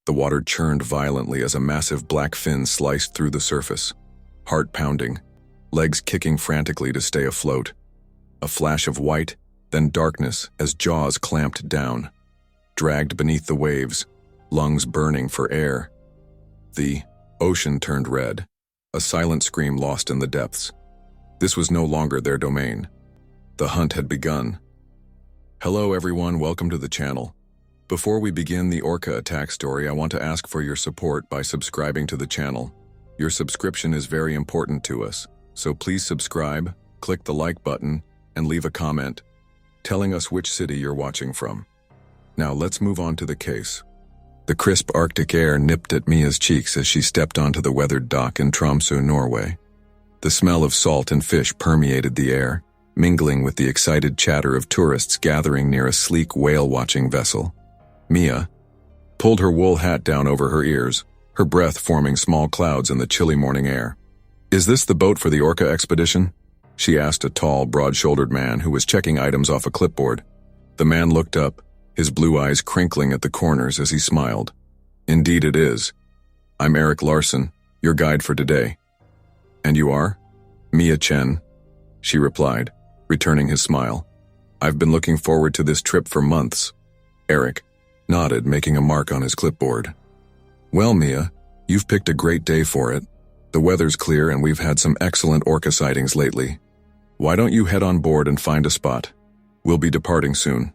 The water churned violently as a massive black fin sliced through the surface. Heart pounding, legs kicking frantically to stay afloat. A flash of white, then darkness as jaws clamped down. Dragged beneath the waves, lungs burning for air. The ocean turned red, a silent scream lost in the depths. This was no longer their domain. The hunt had begun. Hello everyone, welcome to the channel. Before we begin the ORCA ATTACK story, I want to ask for your support by subscribing to the channel. Your subscription is very important to us, so please subscribe, click the like button, and leave a comment telling us which city you're watching from. Now let's move on to the case. The crisp Arctic air nipped at Mia's cheeks as she stepped onto the weathered dock in Tromsø, Norway. The smell of salt and fish permeated the air, mingling with the excited chatter of tourists gathering near a sleek whale-watching vessel. Mia pulled her wool hat down over her ears, her breath forming small clouds in the chilly morning air. "Is this the boat for the ORCA expedition?" she asked a tall, broad-shouldered man who was checking items off a clipboard. The man looked up, his blue eyes crinkling at the corners as he smiled. "Indeed it is. I'm Eric Larson, your guide for today." "And you are?" "Mia Chen," she replied, returning his smile. "I've been looking forward to this trip for months." Eric nodded, making a mark on his clipboard. "Well, Mia, you've picked a great day for it. The weather's clear and we've had some excellent orca sightings lately. Why don't you head on board and find a spot? We'll be departing soon."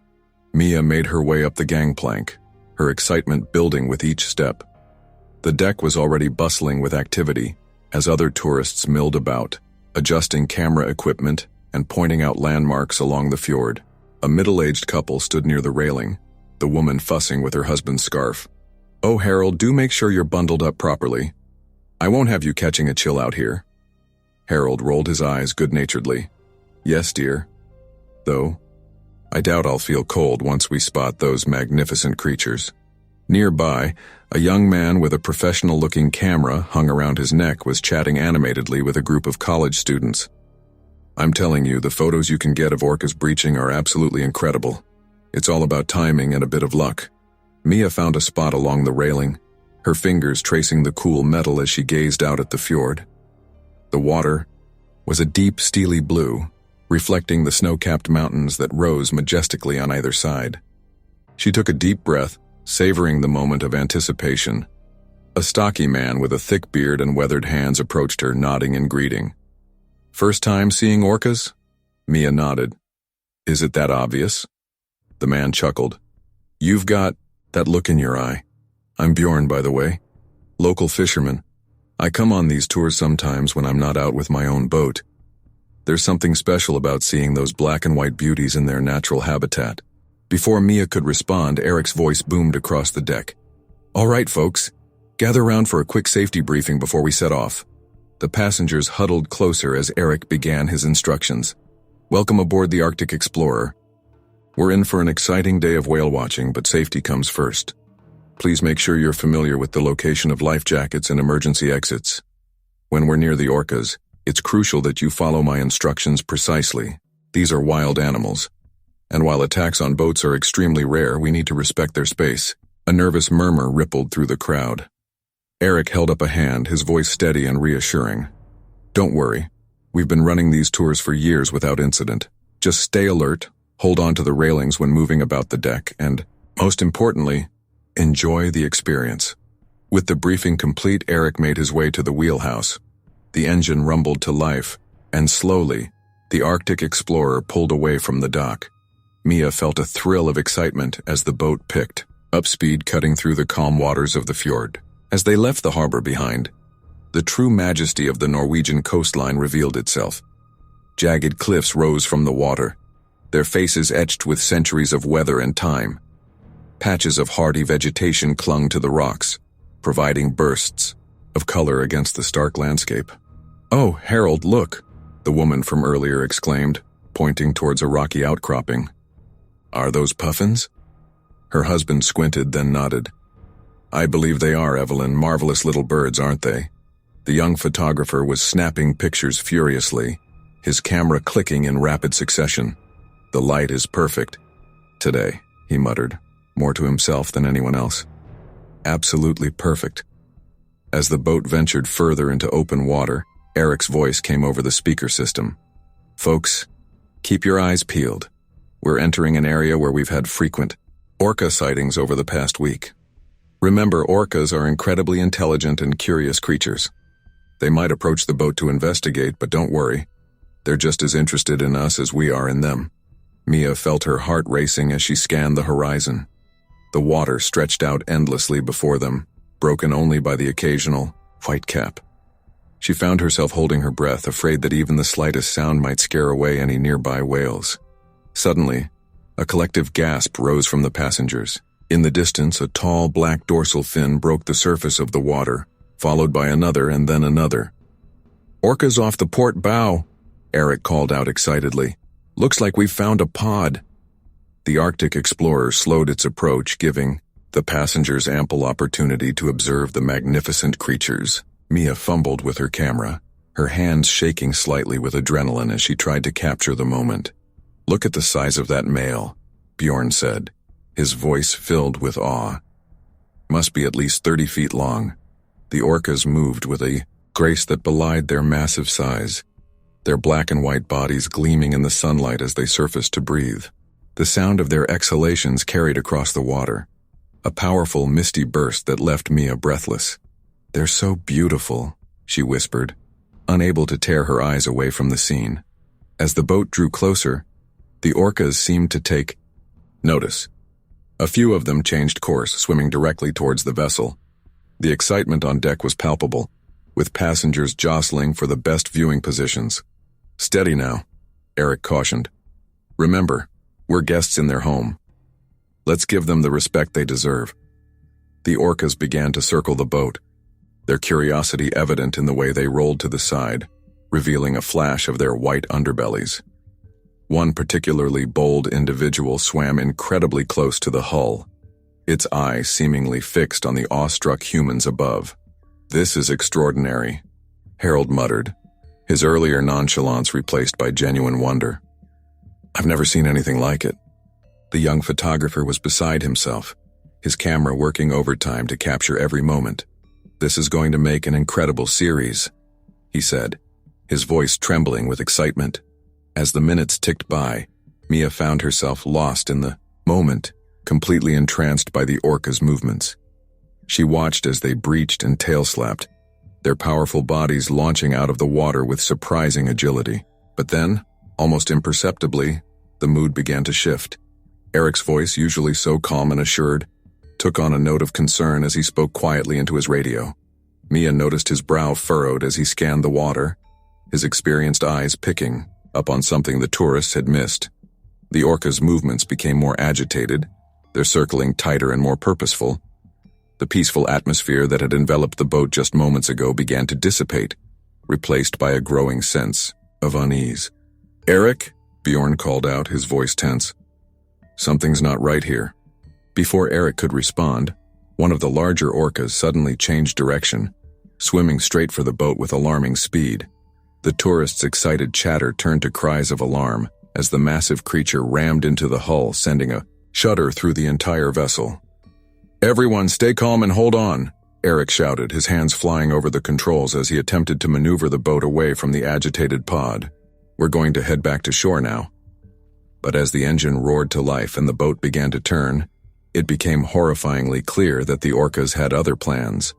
Mia made her way up the gangplank, her excitement building with each step. The deck was already bustling with activity as other tourists milled about, adjusting camera equipment and pointing out landmarks along the fjord. A middle-aged couple stood near the railing, the woman fussing with her husband's scarf. "Oh, Harold, do make sure you're bundled up properly. I won't have you catching a chill out here." Harold rolled his eyes good-naturedly. "Yes, dear. Though, I doubt I'll feel cold once we spot those magnificent creatures." Nearby, a young man with a professional-looking camera hung around his neck was chatting animatedly with a group of college students. "I'm telling you, the photos you can get of orcas breaching are absolutely incredible. It's all about timing and a bit of luck." Mia found a spot along the railing, her fingers tracing the cool metal as she gazed out at the fjord. The water was a deep, steely blue, reflecting the snow-capped mountains that rose majestically on either side. She took a deep breath, savoring the moment of anticipation. A stocky man with a thick beard and weathered hands approached her, nodding in greeting. "First time seeing orcas?" Mia nodded. "Is it that obvious?" The man chuckled. "You've got that look in your eye. I'm Bjorn, by the way. Local fisherman. I come on these tours sometimes when I'm not out with my own boat. There's something special about seeing those black and white beauties in their natural habitat." Before Mia could respond, Eric's voice boomed across the deck. "All right, folks. Gather round for a quick safety briefing before we set off." The passengers huddled closer as Eric began his instructions. "Welcome aboard the Arctic Explorer. We're in for an exciting day of whale watching, but safety comes first. Please make sure you're familiar with the location of life jackets and emergency exits. When we're near the orcas, it's crucial that you follow my instructions precisely. These are wild animals. And while attacks on boats are extremely rare, we need to respect their space." A nervous murmur rippled through the crowd. Eric held up a hand, his voice steady and reassuring. "Don't worry. We've been running these tours for years without incident. Just stay alert, hold on to the railings when moving about the deck, and, most importantly, enjoy the experience." With the briefing complete, Eric made his way to the wheelhouse. The engine rumbled to life, and slowly, the Arctic Explorer pulled away from the dock. Mia felt a thrill of excitement as the boat picked up speed, cutting through the calm waters of the fjord. As they left the harbor behind, the true majesty of the Norwegian coastline revealed itself. Jagged cliffs rose from the water, their faces etched with centuries of weather and time. Patches of hardy vegetation clung to the rocks, providing bursts of color against the stark landscape. "Oh, Harold, look!" the woman from earlier exclaimed, pointing towards a rocky outcropping. "Are those puffins?" Her husband squinted, then nodded. "I believe they are, Evelyn. Marvelous little birds, aren't they?" The young photographer was snapping pictures furiously, his camera clicking in rapid succession. "The light is perfect today," he muttered, more to himself than anyone else. Absolutely perfect. As the boat ventured further into open water, Eric's voice came over the speaker system. Folks, keep your eyes peeled. We're entering an area where we've had frequent orca sightings over the past week. Remember, orcas are incredibly intelligent and curious creatures. They might approach the boat to investigate, but don't worry. They're just as interested in us as we are in them. Mia felt her heart racing as she scanned the horizon. The water stretched out endlessly before them, broken only by the occasional white cap. She found herself holding her breath, afraid that even the slightest sound might scare away any nearby whales. Suddenly, a collective gasp rose from the passengers. In the distance, a tall black dorsal fin broke the surface of the water, followed by another and then another. "Orcas off the port bow," Eric called out excitedly. "Looks like we've found a pod." The Arctic explorer slowed its approach, giving the passengers ample opportunity to observe the magnificent creatures. Mia fumbled with her camera, her hands shaking slightly with adrenaline as she tried to capture the moment. "Look at the size of that male," Bjorn said, his voice filled with awe. "Must be at least 30 feet long." The orcas moved with a grace that belied their massive size, their black and white bodies gleaming in the sunlight as they surfaced to breathe. The sound of their exhalations carried across the water, a powerful misty burst that left Mia breathless. "They're so beautiful," she whispered, unable to tear her eyes away from the scene. As the boat drew closer, the orcas seemed to take notice. A few of them changed course, swimming directly towards the vessel. The excitement on deck was palpable, with passengers jostling for the best viewing positions. "Steady now," Eric cautioned. "Remember, we're guests in their home. Let's give them the respect they deserve." The orcas began to circle the boat, their curiosity evident in the way they rolled to the side, revealing a flash of their white underbellies. One particularly bold individual swam incredibly close to the hull, its eyes seemingly fixed on the awestruck humans above. "This is extraordinary," Harold muttered, his earlier nonchalance replaced by genuine wonder. "I've never seen anything like it." The young photographer was beside himself, his camera working overtime to capture every moment. "This is going to make an incredible series," he said, his voice trembling with excitement. As the minutes ticked by, Mia found herself lost in the moment, completely entranced by the orcas' movements. She watched as they breached and tail-slapped, their powerful bodies launching out of the water with surprising agility. But then, almost imperceptibly, the mood began to shift. Eric's voice, usually so calm and assured, took on a note of concern as he spoke quietly into his radio. Mia noticed his brow furrowed as he scanned the water, his experienced eyes picking up on something the tourists had missed. The orcas' movements became more agitated, their circling tighter and more purposeful. The peaceful atmosphere that had enveloped the boat just moments ago began to dissipate, replaced by a growing sense of unease. "Eric?" Bjorn called out, his voice tense. "Something's not right here." Before Eric could respond, one of the larger orcas suddenly changed direction, swimming straight for the boat with alarming speed. The tourists' excited chatter turned to cries of alarm as the massive creature rammed into the hull, sending a shudder through the entire vessel. "Everyone stay calm and hold on," Eric shouted, his hands flying over the controls as he attempted to maneuver the boat away from the agitated pod. "We're going to head back to shore now." But as the engine roared to life and the boat began to turn, it became horrifyingly clear that the orcas had other plans.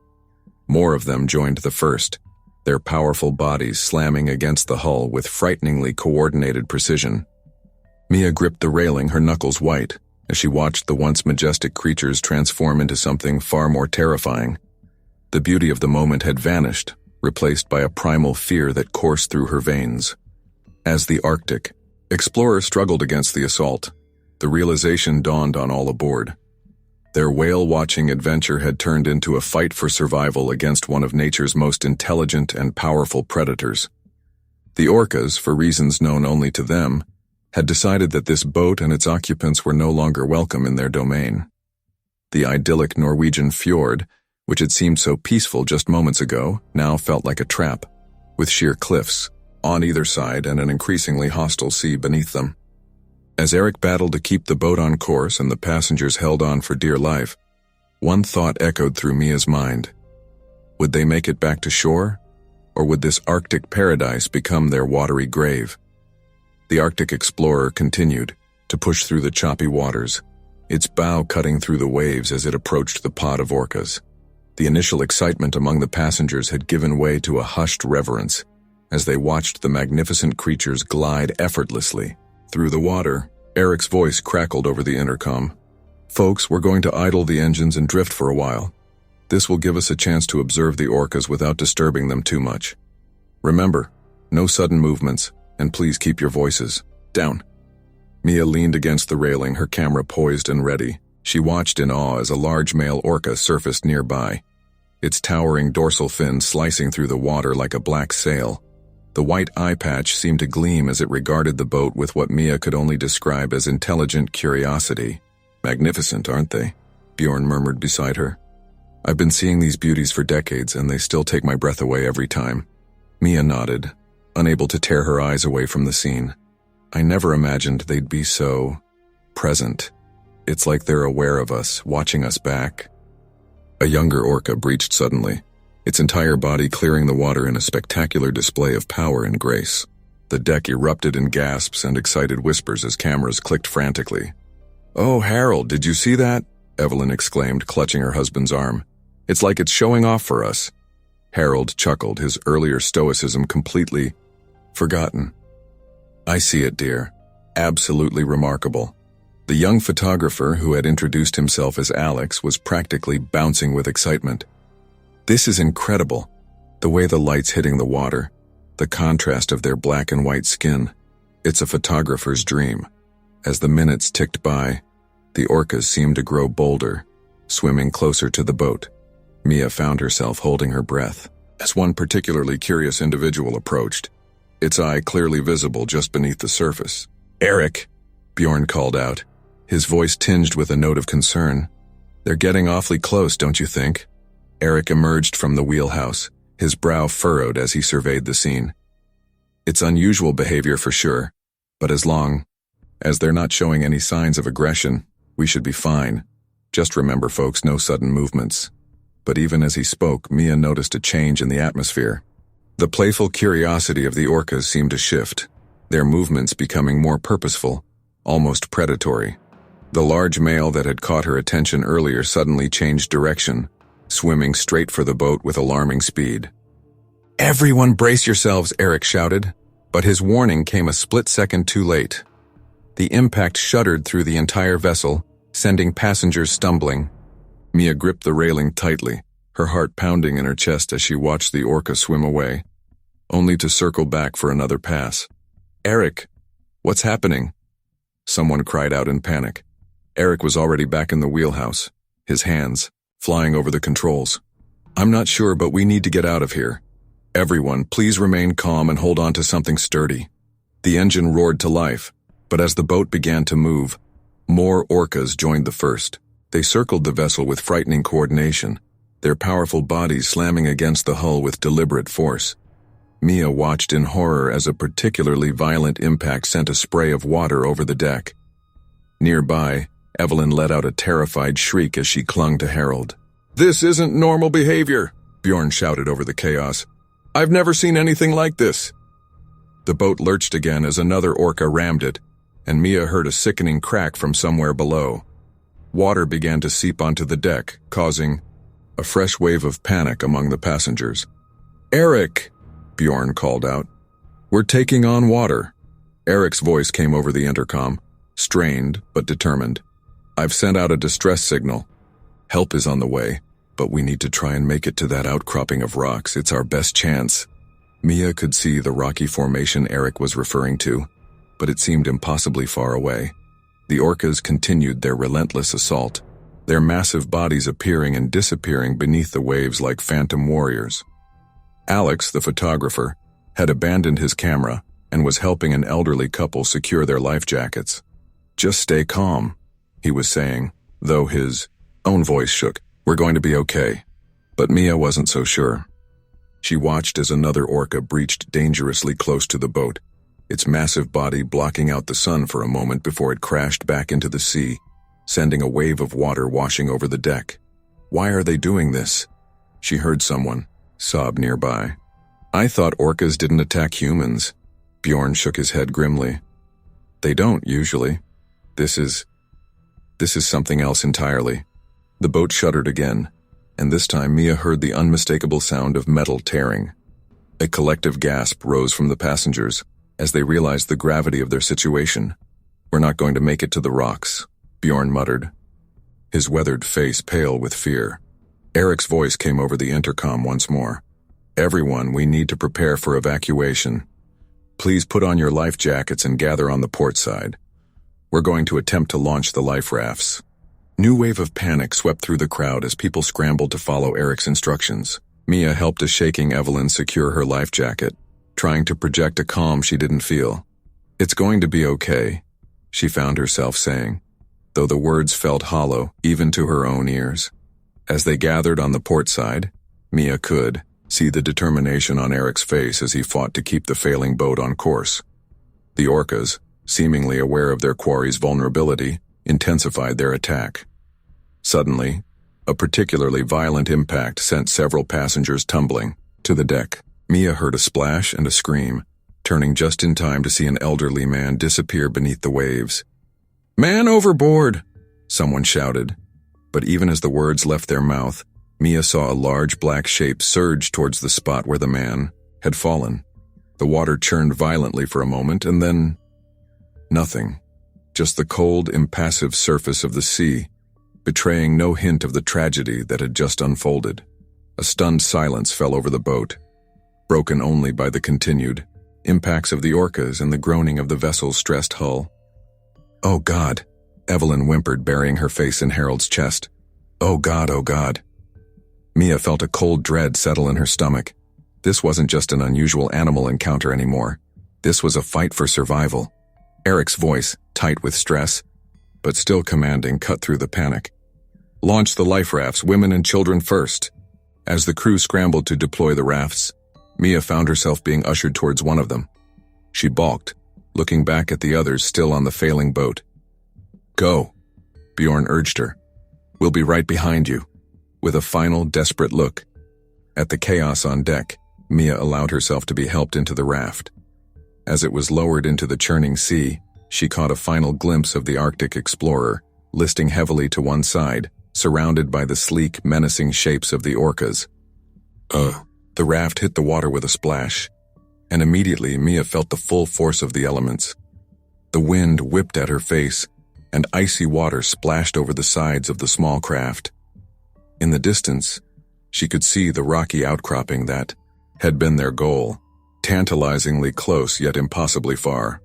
More of them joined the first, their powerful bodies slamming against the hull with frighteningly coordinated precision. Mia gripped the railing, her knuckles white, as she watched the once majestic creatures transform into something far more terrifying. The beauty of the moment had vanished, replaced by a primal fear that coursed through her veins. As the Arctic explorer struggled against the assault, the realization dawned on all aboard. Their whale-watching adventure had turned into a fight for survival against one of nature's most intelligent and powerful predators. The orcas, for reasons known only to them, had decided that this boat and its occupants were no longer welcome in their domain. The idyllic Norwegian fjord, which had seemed so peaceful just moments ago, now felt like a trap, with sheer cliffs on either side and an increasingly hostile sea beneath them. As Eric battled to keep the boat on course and the passengers held on for dear life, One thought echoed through Mia's mind. Would they make it back to shore? Or would this Arctic paradise become their watery grave? The Arctic explorer continued to push through the choppy waters, its bow cutting through the waves as it approached the pod of orcas. The initial excitement among the passengers had given way to a hushed reverence as they watched the magnificent creatures glide effortlessly through the water. Eric's voice crackled over the intercom. "Folks, we're going to idle the engines and drift for a while. This will give us a chance to observe the orcas without disturbing them too much. Remember, no sudden movements, and please keep your voices down." Mia leaned against the railing, her camera poised and ready. She watched in awe as a large male orca surfaced nearby, its towering dorsal fin slicing through the water like a black sail. The white eye patch seemed to gleam as it regarded the boat with what Mia could only describe as intelligent curiosity. "Magnificent, aren't they?" Bjorn murmured beside her. "I've been seeing these beauties for decades, and they still take my breath away every time." Mia nodded, unable to tear her eyes away from the scene. "I never imagined they'd be so present. It's like they're aware of us, watching us back." A younger orca breached suddenly, its entire body clearing the water in a spectacular display of power and grace. The deck erupted in gasps and excited whispers as cameras clicked frantically. "Oh, Harold, did you see that?" Evelyn exclaimed, clutching her husband's arm. "It's like it's showing off for us." Harold chuckled, his earlier stoicism completely forgotten. "I see it, dear. Absolutely remarkable." The young photographer, who had introduced himself as Alex, was practically bouncing with excitement. "This is incredible. The way the light's hitting the water, the contrast of their black and white skin. It's a photographer's dream." As the minutes ticked by, the orcas seemed to grow bolder, swimming closer to the boat. Mia found herself holding her breath as one particularly curious individual approached, its eye clearly visible just beneath the surface. "Eric," Bjorn called out, his voice tinged with a note of concern. "They're getting awfully close, don't you think?" Eric emerged from the wheelhouse, his brow furrowed as he surveyed the scene. "It's unusual behavior for sure, but as long as they're not showing any signs of aggression, we should be fine. Just remember, folks, no sudden movements." But even as he spoke, Mia noticed a change in the atmosphere. The playful curiosity of the orcas seemed to shift, their movements becoming more purposeful, almost predatory. The large male that had caught her attention earlier suddenly changed direction, swimming straight for the boat with alarming speed. "Everyone brace yourselves," Eric shouted, but his warning came a split second too late. The impact shuddered through the entire vessel, sending passengers stumbling. Mia gripped the railing tightly, her heart pounding in her chest as she watched the orca swim away, only to circle back for another pass. "Eric, what's happening?" Someone cried out in panic. Eric was already back in the wheelhouse, his hands flying over the controls. "I'm not sure, but we need to get out of here. Everyone, please remain calm and hold on to something sturdy." The engine roared to life, but as the boat began to move, more orcas joined the first. They circled the vessel with frightening coordination, their powerful bodies slamming against the hull with deliberate force. Mia watched in horror as a particularly violent impact sent a spray of water over the deck. Nearby, Evelyn let out a terrified shriek as she clung to Harold. "This isn't normal behavior," Bjorn shouted over the chaos. "I've never seen anything like this." The boat lurched again as another orca rammed it, and Mia heard a sickening crack from somewhere below. Water began to seep onto the deck, causing a fresh wave of panic among the passengers. "Eric," Bjorn called out. "We're taking on water." Eric's voice came over the intercom, strained but determined. "I've sent out a distress signal. Help is on the way, but we need to try and make it to that outcropping of rocks. It's our best chance." Mia could see the rocky formation Eric was referring to, but it seemed impossibly far away. The orcas continued their relentless assault, their massive bodies appearing and disappearing beneath the waves like phantom warriors. Alex, the photographer, had abandoned his camera and was helping an elderly couple secure their life jackets. "Just stay calm," he was saying, though his own voice shook. "We're going to be okay." But Mia wasn't so sure. She watched as another orca breached dangerously close to the boat, its massive body blocking out the sun for a moment before it crashed back into the sea, sending a wave of water washing over the deck. Why are they doing this? She heard someone sob nearby. I thought orcas didn't attack humans. Bjorn shook his head grimly. They don't, usually. This is something else entirely. The boat shuddered again, and this time Mia heard the unmistakable sound of metal tearing. A collective gasp rose from the passengers as they realized the gravity of their situation. We're not going to make it to the rocks, Bjorn muttered, his weathered face pale with fear. Eric's voice came over the intercom once more. Everyone, we need to prepare for evacuation. Please put on your life jackets and gather on the port side. We're going to attempt to launch the life rafts. New wave of panic swept through the crowd as people scrambled to follow Eric's instructions. Mia helped a shaking Evelyn secure her life jacket, trying to project a calm she didn't feel. It's going to be okay, she found herself saying, though the words felt hollow even to her own ears. As they gathered on the port side, Mia could see the determination on Eric's face as he fought to keep the failing boat on course. The orcas, seemingly aware of their quarry's vulnerability, intensified their attack. Suddenly, a particularly violent impact sent several passengers tumbling to the deck. Mia heard a splash and a scream, turning just in time to see an elderly man disappear beneath the waves. "Man overboard!" someone shouted. But even as the words left their mouth, Mia saw a large black shape surge towards the spot where the man had fallen. The water churned violently for a moment, and then nothing. Just the cold, impassive surface of the sea, betraying no hint of the tragedy that had just unfolded. A stunned silence fell over the boat, broken only by the continued impacts of the orcas and the groaning of the vessel's stressed hull. "Oh God," Evelyn whimpered, burying her face in Harold's chest. "Oh God, oh God." Mia felt a cold dread settle in her stomach. This wasn't just an unusual animal encounter anymore. This was a fight for survival. Eric's voice, tight with stress, but still commanding, cut through the panic. "Launch the life rafts, women and children first." As the crew scrambled to deploy the rafts, Mia found herself being ushered towards one of them. She balked, looking back at the others still on the failing boat. "Go," Bjorn urged her. "We'll be right behind you." With a final, desperate look at the chaos on deck, Mia allowed herself to be helped into the raft. As it was lowered into the churning sea, she caught a final glimpse of the Arctic explorer, listing heavily to one side, surrounded by the sleek, menacing shapes of the orcas. The raft hit the water with a splash, and immediately Mia felt the full force of the elements. The wind whipped at her face, and icy water splashed over the sides of the small craft. In the distance, she could see the rocky outcropping that had been their goal, tantalizingly close yet impossibly far.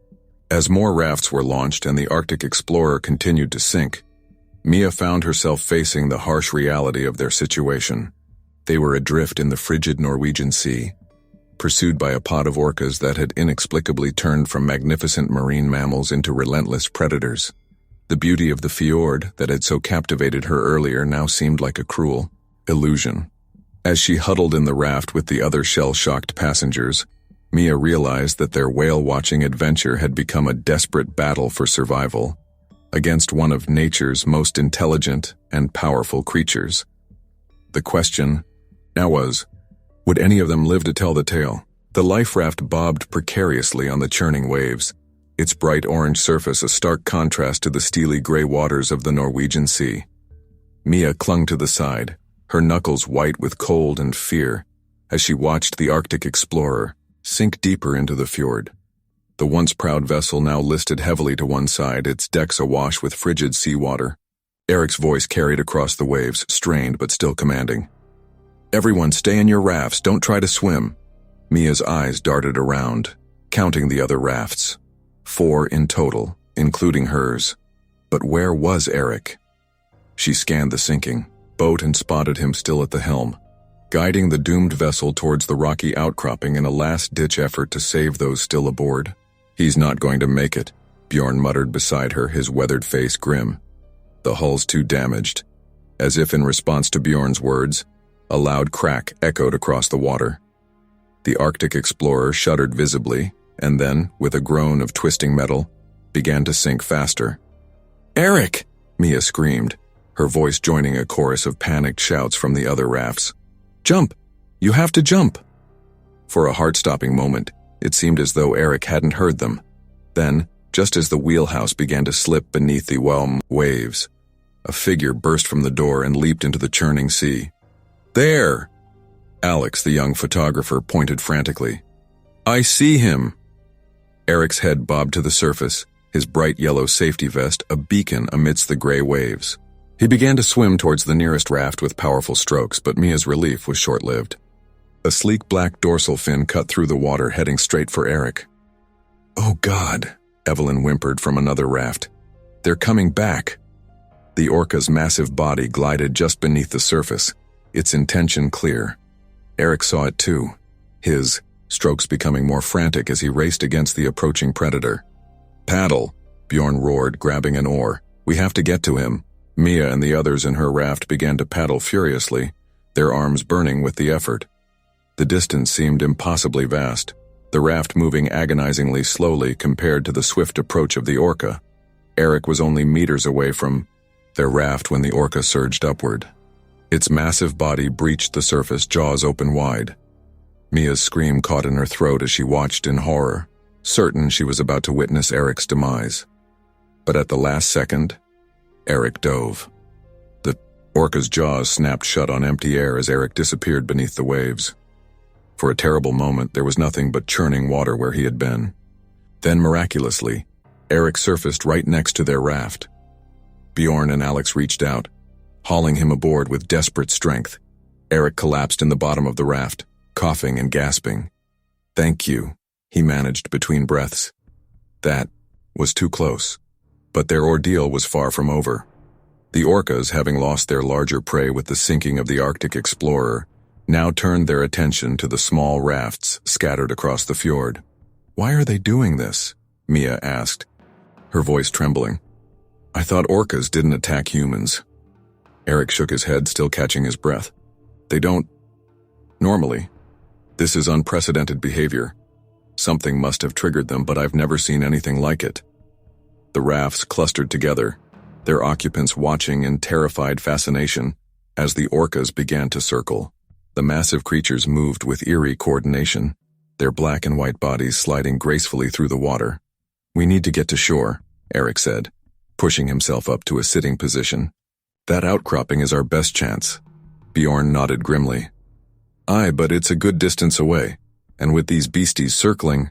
As more rafts were launched and the Arctic explorer continued to sink, Mia found herself facing the harsh reality of their situation. They were adrift in the frigid Norwegian Sea, pursued by a pod of orcas that had inexplicably turned from magnificent marine mammals into relentless predators. The beauty of the fjord that had so captivated her earlier now seemed like a cruel illusion. As she huddled in the raft with the other shell-shocked passengers, Mia realized that their whale-watching adventure had become a desperate battle for survival against one of nature's most intelligent and powerful creatures. The question now was, would any of them live to tell the tale? The life raft bobbed precariously on the churning waves, its bright orange surface a stark contrast to the steely gray waters of the Norwegian Sea. Mia clung to the side, her knuckles white with cold and fear, as she watched the Arctic explorer sink deeper into the fjord. The once proud vessel now listed heavily to one side, its decks awash with frigid seawater. Eric's voice carried across the waves, strained but still commanding. "Everyone stay in your rafts, don't try to swim." Mia's eyes darted around, counting the other rafts. 4 in total, including hers. But where was Eric? She scanned the sinking boat and spotted him still at the helm, guiding the doomed vessel towards the rocky outcropping in a last-ditch effort to save those still aboard. "He's not going to make it," Bjorn muttered beside her, his weathered face grim. "The hull's too damaged." As if in response to Bjorn's words, a loud crack echoed across the water. The Arctic explorer shuddered visibly, and then, with a groan of twisting metal, began to sink faster. "Eric!" Mia screamed, her voice joining a chorus of panicked shouts from the other rafts. "Jump! You have to jump!" For a heart-stopping moment, it seemed as though Eric hadn't heard them. Then, just as the wheelhouse began to slip beneath the waves, a figure burst from the door and leaped into the churning sea. "There!" Alex, the young photographer, pointed frantically. "I see him!" Eric's head bobbed to the surface, his bright yellow safety vest a beacon amidst the gray waves. He began to swim towards the nearest raft with powerful strokes, but Mia's relief was short-lived. A sleek black dorsal fin cut through the water, heading straight for Eric. "Oh God," Evelyn whimpered from another raft. "They're coming back." The orca's massive body glided just beneath the surface, its intention clear. Eric saw it too, his strokes becoming more frantic as he raced against the approaching predator. "Paddle," Bjorn roared, grabbing an oar. "We have to get to him." Mia and the others in her raft began to paddle furiously, their arms burning with the effort. The distance seemed impossibly vast, the raft moving agonizingly slowly compared to the swift approach of the orca. Eric was only meters away from their raft when the orca surged upward. Its massive body breached the surface, jaws open wide. Mia's scream caught in her throat as she watched in horror, certain she was about to witness Eric's demise. But at the last second, Eric dove. The orca's jaws snapped shut on empty air as Eric disappeared beneath the waves. For a terrible moment, there was nothing but churning water where he had been. Then, miraculously, Eric surfaced right next to their raft. Bjorn and Alex reached out, hauling him aboard with desperate strength. Eric collapsed in the bottom of the raft, coughing and gasping. "Thank you," he managed between breaths. That was too close. But their ordeal was far from over. The orcas, having lost their larger prey with the sinking of the Arctic explorer, now turned their attention to the small rafts scattered across the fjord. "Why are they doing this?" Mia asked, her voice trembling. "I thought orcas didn't attack humans." Eric shook his head, still catching his breath. "They don't. Normally. This is unprecedented behavior. Something must have triggered them, but I've never seen anything like it." The rafts clustered together, their occupants watching in terrified fascination as the orcas began to circle. The massive creatures moved with eerie coordination, their black and white bodies sliding gracefully through the water. "We need to get to shore," Eric said, pushing himself up to a sitting position. "That outcropping is our best chance." Bjorn nodded grimly. "Aye, but it's a good distance away, and with these beasties circling..."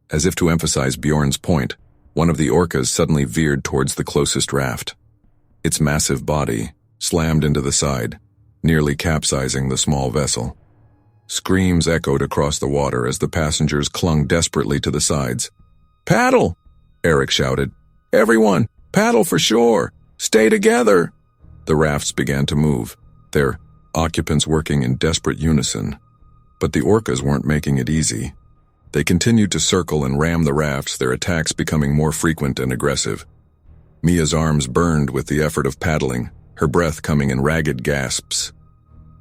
As if to emphasize Bjorn's point, one of the orcas suddenly veered towards the closest raft. Its massive body slammed into the side, nearly capsizing the small vessel. Screams echoed across the water as the passengers clung desperately to the sides. "Paddle!" Eric shouted. "Everyone, paddle for shore! Stay together!" The rafts began to move, their occupants working in desperate unison. But the orcas weren't making it easy. They continued to circle and ram the rafts, their attacks becoming more frequent and aggressive. Mia's arms burned with the effort of paddling, her breath coming in ragged gasps.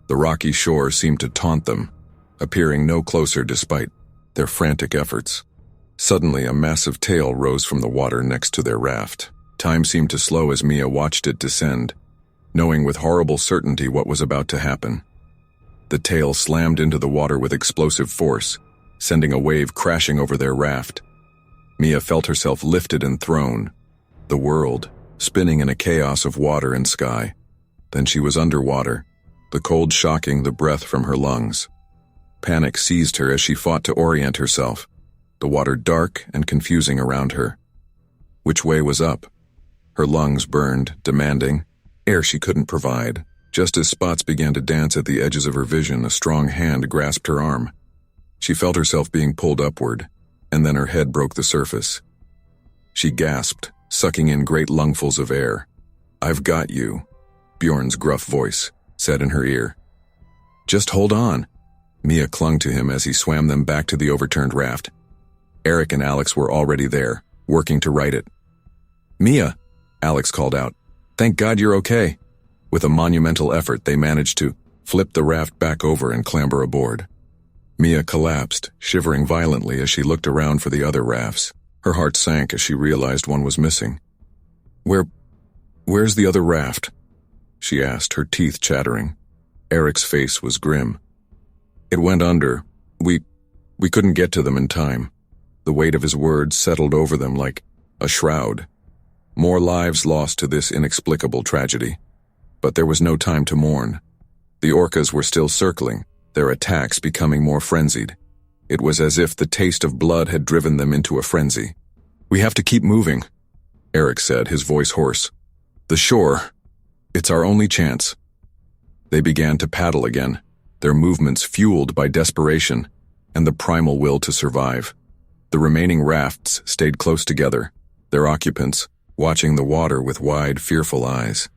The rocky shore seemed to taunt them, appearing no closer despite their frantic efforts. Suddenly, a massive tail rose from the water next to their raft. Time seemed to slow as Mia watched it descend, knowing with horrible certainty what was about to happen. The tail slammed into the water with explosive force, sending a wave crashing over their raft. Mia felt herself lifted and thrown, the world spinning in a chaos of water and sky. Then she was underwater, the cold shocking the breath from her lungs. Panic seized her as she fought to orient herself, the water dark and confusing around her. Which way was up? Her lungs burned, demanding air she couldn't provide. Just as spots began to dance at the edges of her vision, a strong hand grasped her arm. She felt herself being pulled upward, and then her head broke the surface. She gasped, sucking in great lungfuls of air. "I've got you," Bjorn's gruff voice said in her ear. "Just hold on." Mia clung to him as he swam them back to the overturned raft. Eric and Alex were already there, working to right it. "Mia," Alex called out. "Thank God you're okay." With a monumental effort, they managed to flip the raft back over and clamber aboard. Mia collapsed, shivering violently as she looked around for the other rafts. Her heart sank as she realized one was missing. Where's the other raft?" she asked, her teeth chattering. Eric's face was grim. It went under. We couldn't get to them in time. The weight of his words settled over them like a shroud. More lives lost to this inexplicable tragedy. But there was no time to mourn. The orcas were still circling, their attacks becoming more frenzied. It was as if the taste of blood had driven them into a frenzy. "We have to keep moving," Eric said, his voice hoarse. "The shore. It's our only chance." They began to paddle again, their movements fueled by desperation and the primal will to survive. The remaining rafts stayed close together, their occupants watching the water with wide, fearful eyes.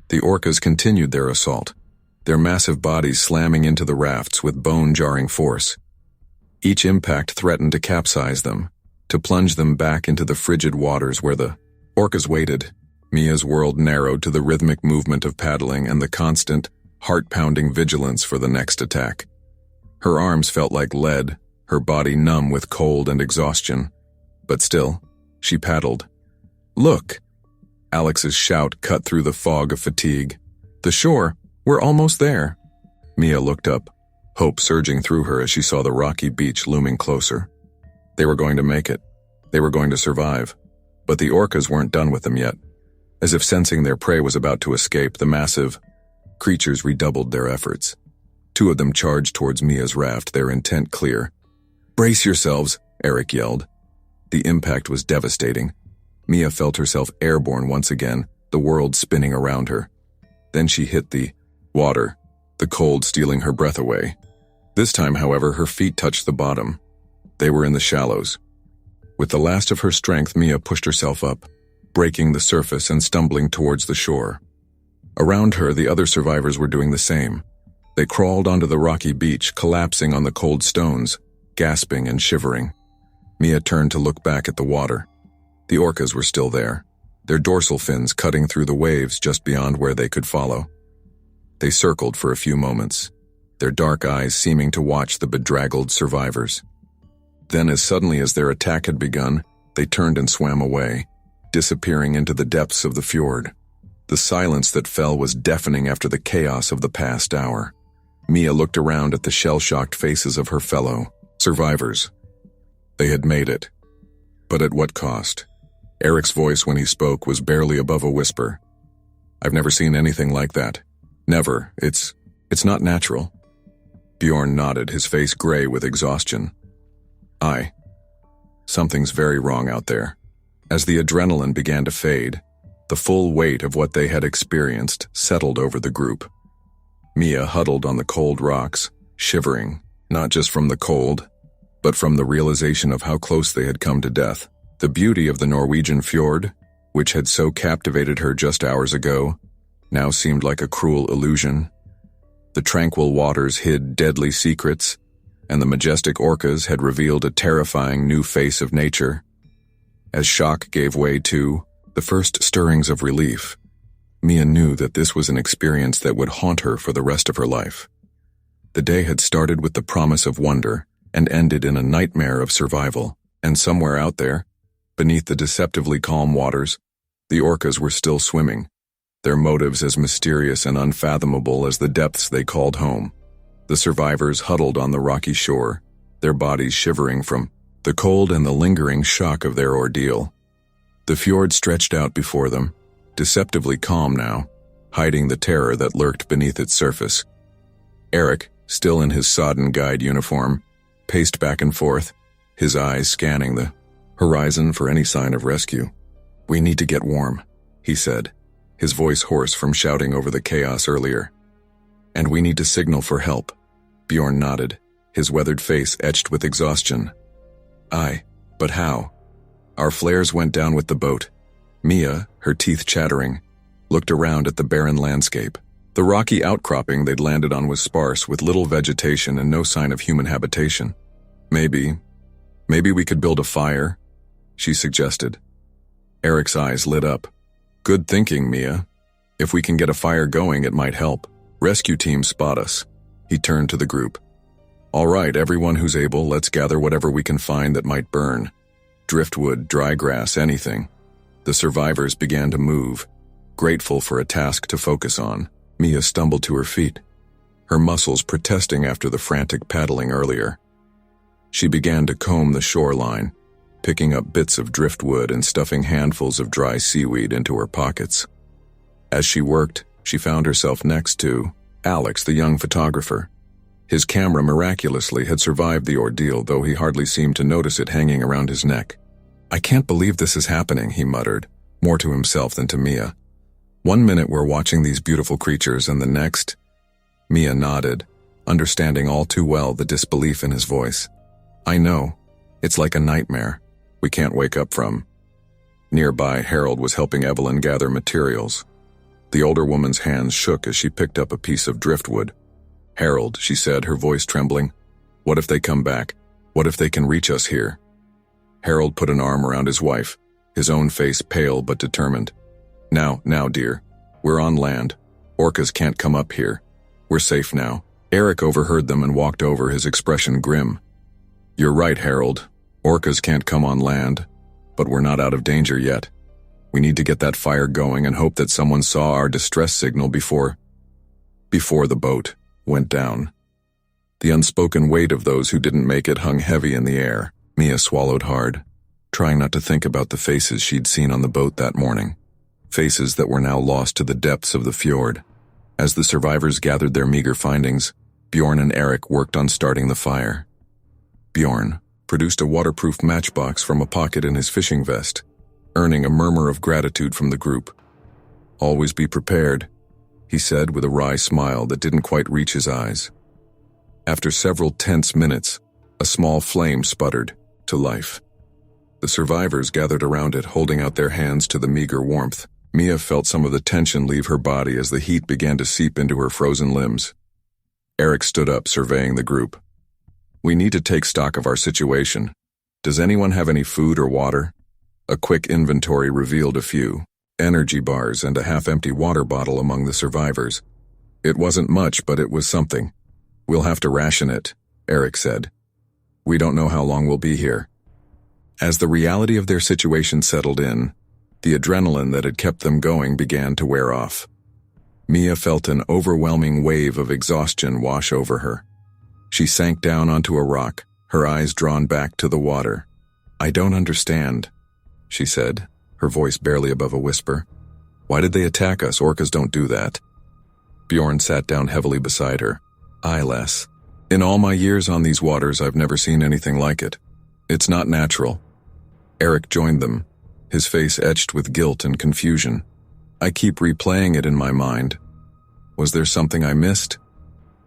The orcas continued their assault, their massive bodies slamming into the rafts with bone-jarring force. Each impact threatened to capsize them, to plunge them back into the frigid waters where the orcas waited. Mia's world narrowed to the rhythmic movement of paddling and the constant, heart-pounding vigilance for the next attack. Her arms felt like lead, her body numb with cold and exhaustion. But still, she paddled. "Look!" Alex's shout cut through the fog of fatigue. "The shore! We're almost there!" Mia looked up, hope surging through her as she saw the rocky beach looming closer. They were going to make it. They were going to survive. But the orcas weren't done with them yet. As if sensing their prey was about to escape, the massive creatures redoubled their efforts. Two of them charged towards Mia's raft, their intent clear. "Brace yourselves," Eric yelled. The impact was devastating. Mia felt herself airborne once again, the world spinning around her. Then she hit the water, the cold stealing her breath away. This time, however, her feet touched the bottom. They were in the shallows. With the last of her strength, Mia pushed herself up, breaking the surface and stumbling towards the shore. Around her, the other survivors were doing the same. They crawled onto the rocky beach, collapsing on the cold stones, gasping and shivering. Mia turned to look back at the water. The orcas were still there, their dorsal fins cutting through the waves just beyond where they could follow. They circled for a few moments, their dark eyes seeming to watch the bedraggled survivors. Then, as suddenly as their attack had begun, they turned and swam away, disappearing into the depths of the fjord. The silence that fell was deafening after the chaos of the past hour. Mia looked around at the shell-shocked faces of her fellow survivors. They had made it. But at what cost? Eric's voice when he spoke was barely above a whisper. "I've never seen anything like that. Never. It's not natural." Bjorn nodded, his face gray with exhaustion. Something's very wrong out there." As the adrenaline began to fade, the full weight of what they had experienced settled over the group. Mia huddled on the cold rocks, shivering, not just from the cold, but from the realization of how close they had come to death. The beauty of the Norwegian fjord, which had so captivated her just hours ago, now seemed like a cruel illusion. The tranquil waters hid deadly secrets, and the majestic orcas had revealed a terrifying new face of nature. As shock gave way to the first stirrings of relief, Mia knew that this was an experience that would haunt her for the rest of her life. The day had started with the promise of wonder and ended in a nightmare of survival, and somewhere out there, beneath the deceptively calm waters, the orcas were still swimming, their motives as mysterious and unfathomable as the depths they called home. The survivors huddled on the rocky shore, their bodies shivering from the cold and the lingering shock of their ordeal. The fjord stretched out before them, deceptively calm now, hiding the terror that lurked beneath its surface. Eric, still in his sodden guide uniform, paced back and forth, his eyes scanning the horizon for any sign of rescue. "We need to get warm," he said, his voice hoarse from shouting over the chaos earlier. "And we need to signal for help." Bjorn nodded, his weathered face etched with exhaustion. "Aye, but how?" "Our flares went down with the boat." Mia, her teeth chattering, looked around at the barren landscape. The rocky outcropping they'd landed on was sparse, with little vegetation and no sign of human habitation. Maybe we could build a fire," she suggested. Eric's eyes lit up. "Good thinking, Mia. If we can get a fire going, it might help. Rescue teams spot us." He turned to the group. "All right, everyone who's able, let's gather whatever we can find that might burn. Driftwood, dry grass, anything." The survivors began to move, Grateful for a task to focus on, Mia stumbled to her feet, her muscles protesting after the frantic paddling earlier. She began to comb the shoreline, picking up bits of driftwood and stuffing handfuls of dry seaweed into her pockets. As she worked, she found herself next to Alex, the young photographer. His camera miraculously had survived the ordeal, though he hardly seemed to notice it hanging around his neck. "I can't believe this is happening," he muttered, more to himself than to Mia. "One minute we're watching these beautiful creatures, and the next—" Mia nodded, understanding all too well the disbelief in his voice. "I know. It's like a nightmare we can't wake up from." Nearby, Harold was helping Evelyn gather materials. The older woman's hands shook as she picked up a piece of driftwood. "Harold," she said, her voice trembling, "what if they come back? What if they can reach us here?" Harold put an arm around his wife, his own face pale but determined. Now, dear. We're on land. Orcas can't come up here. We're safe now." Eric overheard them and walked over, his expression grim. "You're right, Harold. Orcas can't come on land, but we're not out of danger yet. We need to get that fire going and hope that someone saw our distress signal before the boat went down." The unspoken weight of those who didn't make it hung heavy in the air. Mia swallowed hard, trying not to think about the faces she'd seen on the boat that morning. Faces that were now lost to the depths of the fjord. As the survivors gathered their meager findings, Bjorn and Eric worked on starting the fire. Bjorn produced a waterproof matchbox from a pocket in his fishing vest, earning a murmur of gratitude from the group. "Always be prepared," he said with a wry smile that didn't quite reach his eyes. After several tense minutes, a small flame sputtered to life. The survivors gathered around it, holding out their hands to the meager warmth. Mia felt some of the tension leave her body as the heat began to seep into her frozen limbs. Eric stood up, surveying the group. "We need to take stock of our situation. Does anyone have any food or water?" A quick inventory revealed a few energy bars and a half-empty water bottle among the survivors. It wasn't much, but it was something. "We'll have to ration it," Eric said. "We don't know how long we'll be here." As the reality of their situation settled in, the adrenaline that had kept them going began to wear off. Mia felt an overwhelming wave of exhaustion wash over her. She sank down onto a rock, her eyes drawn back to the water. "I don't understand," she said, her voice barely above a whisper. "Why did they attack us? Orcas don't do that." Bjorn sat down heavily beside her. "Les. In all my years on these waters, I've never seen anything like it. It's not natural." Eric joined them, his face etched with guilt and confusion. "I keep replaying it in my mind. Was there something I missed?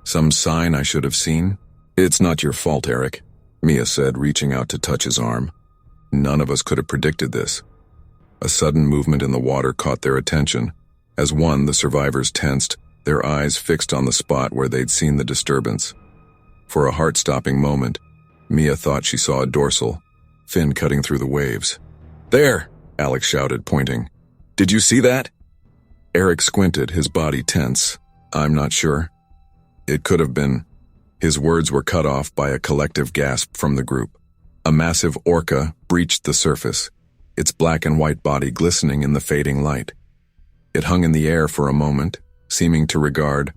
Some sign I should have seen?" "It's not your fault, Eric," Mia said, reaching out to touch his arm. "None of us could have predicted this." A sudden movement in the water caught their attention. As one, the survivors tensed, their eyes fixed on the spot where they'd seen the disturbance. For a heart-stopping moment, Mia thought she saw a dorsal, fin cutting through the waves. "There!" Alex shouted, pointing. "Did you see that?" Eric squinted, his body tense. "I'm not sure. It could have been." His words were cut off by a collective gasp from the group. A massive orca breached the surface, its black and white body glistening in the fading light. It hung in the air for a moment, seeming to regard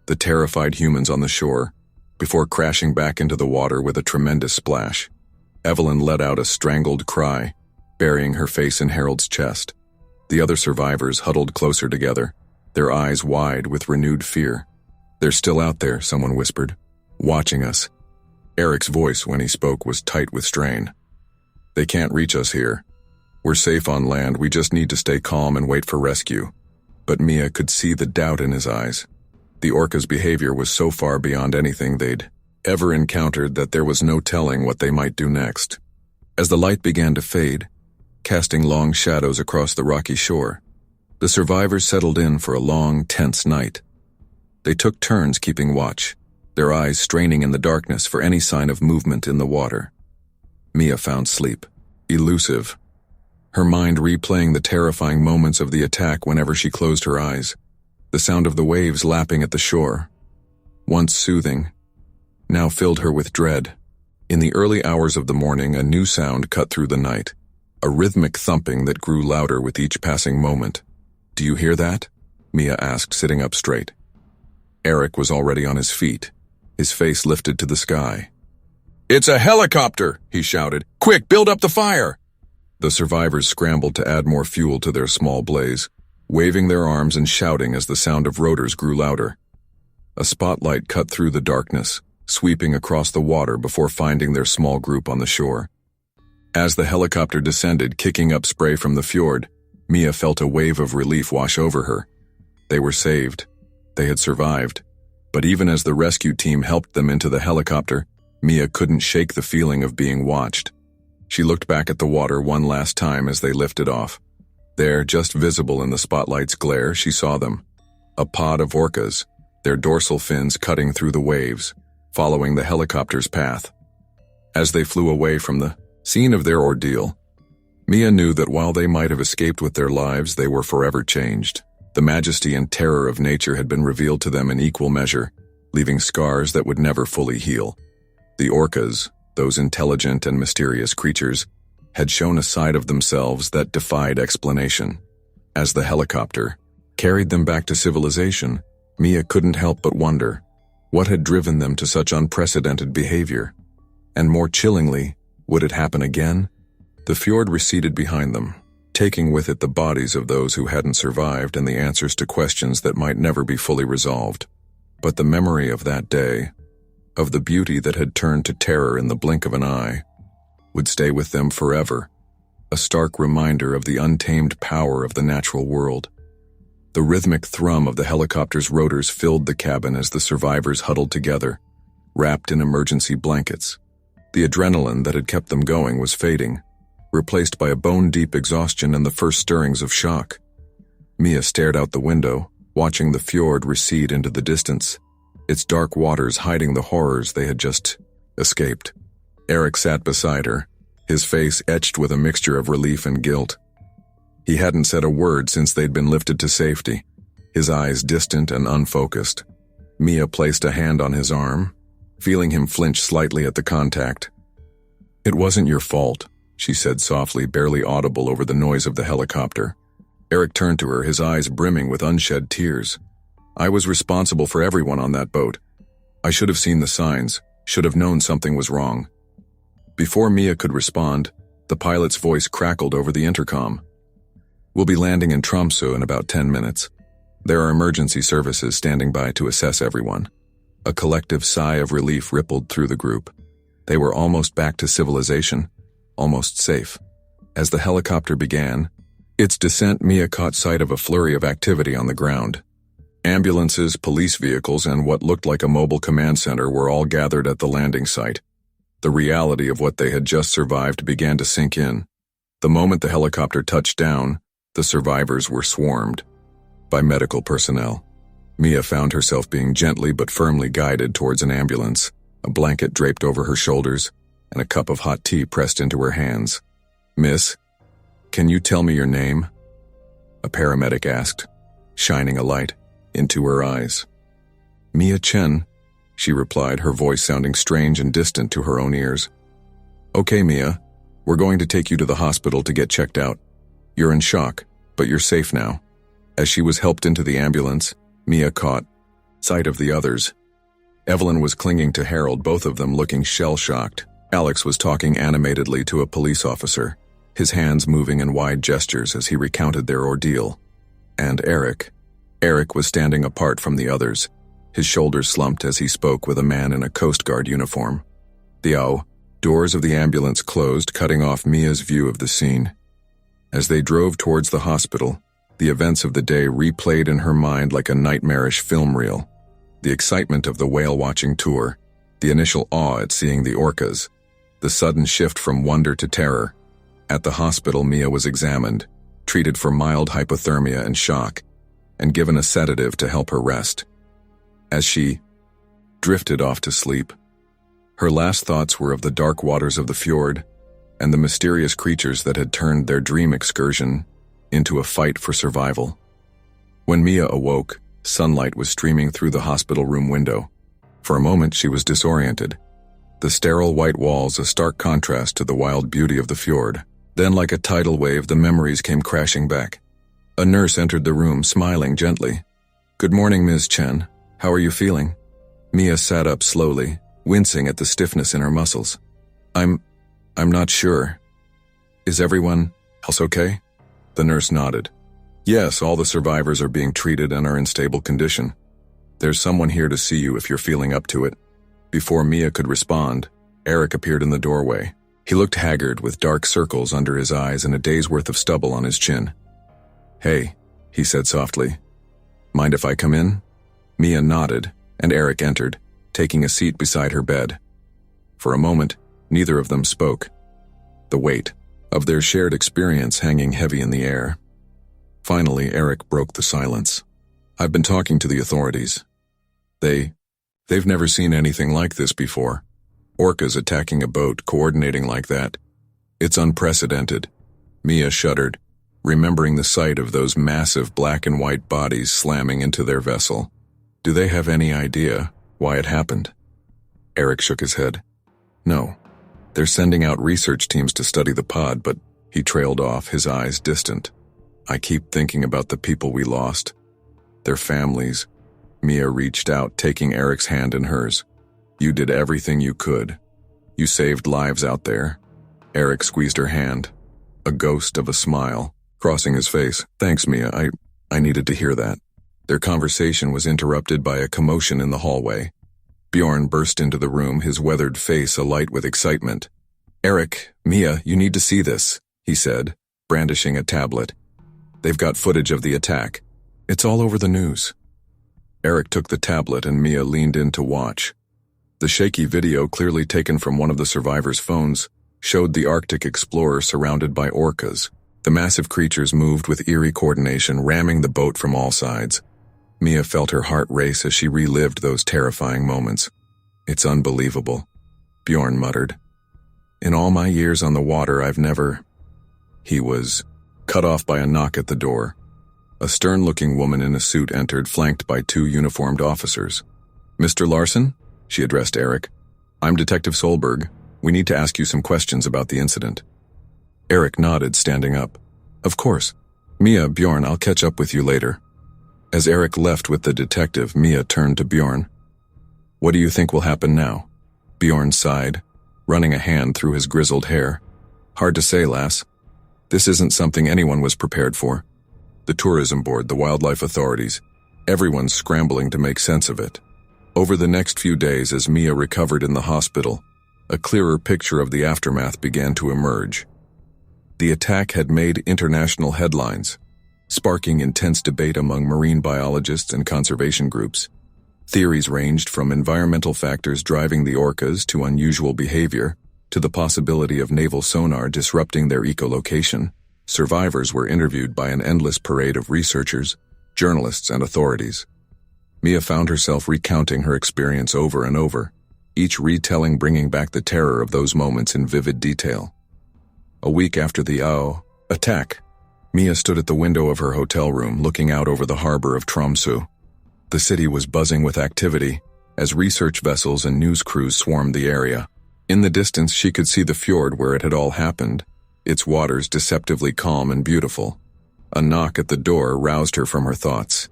the terrified humans on the shore, before crashing back into the water with a tremendous splash. Evelyn let out a strangled cry, burying her face in Harold's chest. The other survivors huddled closer together, their eyes wide with renewed fear. "They're still out there," someone whispered, "watching us." Eric's voice, when he spoke, was tight with strain. "They can't reach us here. We're safe on land, we just need to stay calm and wait for rescue." But Mia could see the doubt in his eyes. The orca's behavior was so far beyond anything they'd ever encountered that there was no telling what they might do next. As the light began to fade, casting long shadows across the rocky shore, the survivors settled in for a long, tense night. They took turns keeping watch, their eyes straining in the darkness for any sign of movement in the water. Mia found sleep elusive, her mind replaying the terrifying moments of the attack whenever she closed her eyes. The sound of the waves lapping at the shore, once soothing, now filled her with dread. In the early hours of the morning, a new sound cut through the night, a rhythmic thumping that grew louder with each passing moment. "Do you hear that?" Mia asked, sitting up straight. Eric was already on his feet, his face lifted to the sky. "It's a helicopter!" he shouted. "Quick, build up the fire!" The survivors scrambled to add more fuel to their small blaze, waving their arms and shouting as the sound of rotors grew louder. A spotlight cut through the darkness, sweeping across the water before finding their small group on the shore. As the helicopter descended, kicking up spray from the fjord, Mia felt a wave of relief wash over her. They were saved. They had survived. But even as the rescue team helped them into the helicopter, Mia couldn't shake the feeling of being watched. She looked back at the water one last time as they lifted off. There, just visible in the spotlight's glare, she saw them. A pod of orcas, their dorsal fins cutting through the waves, following the helicopter's path. As they flew away from the scene of their ordeal, Mia knew that while they might have escaped with their lives, they were forever changed. The majesty and terror of nature had been revealed to them in equal measure, leaving scars that would never fully heal. The orcas, those intelligent and mysterious creatures, had shown a side of themselves that defied explanation. As the helicopter carried them back to civilization, Mia couldn't help but wonder, what had driven them to such unprecedented behavior? And more chillingly, would it happen again? The fjord receded behind them, taking with it the bodies of those who hadn't survived and the answers to questions that might never be fully resolved. But the memory of that day, of the beauty that had turned to terror in the blink of an eye, would stay with them forever, a stark reminder of the untamed power of the natural world. The rhythmic thrum of the helicopter's rotors filled the cabin as the survivors huddled together, wrapped in emergency blankets. The adrenaline that had kept them going was fading, replaced by a bone-deep exhaustion and the first stirrings of shock. Mia stared out the window, watching the fjord recede into the distance, its dark waters hiding the horrors they had just escaped. Eric sat beside her, his face etched with a mixture of relief and guilt. He hadn't said a word since they'd been lifted to safety, his eyes distant and unfocused. Mia placed a hand on his arm, feeling him flinch slightly at the contact. "It wasn't your fault," she said softly, barely audible over the noise of the helicopter. Eric turned to her, his eyes brimming with unshed tears. "I was responsible for everyone on that boat. I should have seen the signs, should have known something was wrong." Before Mia could respond, the pilot's voice crackled over the intercom. "We'll be landing in Tromsø in about 10 minutes. There are emergency services standing by to assess everyone." A collective sigh of relief rippled through the group. They were almost back to civilization, almost safe. As the helicopter began its descent, Mia caught sight of a flurry of activity on the ground. Ambulances, police vehicles, and what looked like a mobile command center were all gathered at the landing site. The reality of what they had just survived began to sink in. The moment the helicopter touched down, the survivors were swarmed by medical personnel. Mia found herself being gently but firmly guided towards an ambulance, a blanket draped over her shoulders, and a cup of hot tea pressed into her hands. "Miss, can you tell me your name?" a paramedic asked, shining a light into her eyes. "Mia Chen," she replied, her voice sounding strange and distant to her own ears. "Okay, Mia, we're going to take you to the hospital to get checked out. You're in shock, but you're safe now." As she was helped into the ambulance, Mia caught sight of the others. Evelyn was clinging to Harold, both of them looking shell-shocked. Alex was talking animatedly to a police officer, his hands moving in wide gestures as he recounted their ordeal. And Eric was standing apart from the others, his shoulders slumped as he spoke with a man in a Coast Guard uniform. The doors of the ambulance closed, cutting off Mia's view of the scene. As they drove towards the hospital, the events of the day replayed in her mind like a nightmarish film reel. The excitement of the whale-watching tour, the initial awe at seeing the orcas, the sudden shift from wonder to terror. At the hospital, Mia was examined, treated for mild hypothermia and shock, and given a sedative to help her rest. As she drifted off to sleep, her last thoughts were of the dark waters of the fjord and the mysterious creatures that had turned their dream excursion into a fight for survival. When Mia awoke, sunlight was streaming through the hospital room window. For a moment, she was disoriented. The sterile white walls a stark contrast to the wild beauty of the fjord. Then, like a tidal wave, the memories came crashing back. A nurse entered the room, smiling gently. "Good morning, Ms. Chen. How are you feeling?" Mia sat up slowly, wincing at the stiffness in her muscles. I'm not sure. Is everyone else okay?" The nurse nodded. "Yes, all the survivors are being treated and are in stable condition. There's someone here to see you if you're feeling up to it." Before Mia could respond, Eric appeared in the doorway. He looked haggard with dark circles under his eyes and a day's worth of stubble on his chin. "Hey," he said softly. "Mind if I come in?" Mia nodded, and Eric entered, taking a seat beside her bed. For a moment, neither of them spoke, the weight of their shared experience hanging heavy in the air. Finally, Eric broke the silence. "I've been talking to the authorities. They've never seen anything like this before. Orcas attacking a boat, coordinating like that. It's unprecedented." Mia shuddered, remembering the sight of those massive black and white bodies slamming into their vessel. "Do they have any idea why it happened?" Eric shook his head. "No. They're sending out research teams to study the pod," but he trailed off, his eyes distant. "I keep thinking about the people we lost. Their families." Mia reached out, taking Eric's hand in hers. "You did everything you could. You saved lives out there." Eric squeezed her hand, a ghost of a smile crossing his face. "Thanks, Mia. I needed to hear that." Their conversation was interrupted by a commotion in the hallway. Bjorn burst into the room, his weathered face alight with excitement. "Eric, Mia, you need to see this," he said, brandishing a tablet. "They've got footage of the attack. It's all over the news." Eric took the tablet and Mia leaned in to watch. The shaky video, clearly taken from one of the survivors' phones, showed the Arctic explorer surrounded by orcas. The massive creatures moved with eerie coordination, ramming the boat from all sides. Mia felt her heart race as she relived those terrifying moments. "It's unbelievable," Bjorn muttered. "In all my years on the water, I've never—" He was cut off by a knock at the door. A stern-looking woman in a suit entered, flanked by two uniformed officers. "Mr. Larson?" she addressed Eric. "I'm Detective Solberg. We need to ask you some questions about the incident." Eric nodded, standing up. "Of course. Mia, Bjorn, I'll catch up with you later." As Eric left with the detective, Mia turned to Bjorn. "What do you think will happen now?" Bjorn sighed, running a hand through his grizzled hair. "Hard to say, lass. This isn't something anyone was prepared for. The tourism board, the wildlife authorities, everyone's scrambling to make sense of it." Over the next few days, as Mia recovered in the hospital, a clearer picture of the aftermath began to emerge. The attack had made international headlines, sparking intense debate among marine biologists and conservation groups. Theories ranged from environmental factors driving the orcas to unusual behavior, to the possibility of naval sonar disrupting their echolocation. Survivors were interviewed by an endless parade of researchers, journalists, and authorities. Mia found herself recounting her experience over and over, each retelling bringing back the terror of those moments in vivid detail. A week after the attack, Mia stood at the window of her hotel room, looking out over the harbor of Tromsø. The city was buzzing with activity, as research vessels and news crews swarmed the area. In the distance, she could see the fjord where it had all happened, its waters deceptively calm and beautiful. A knock at the door roused her from her thoughts.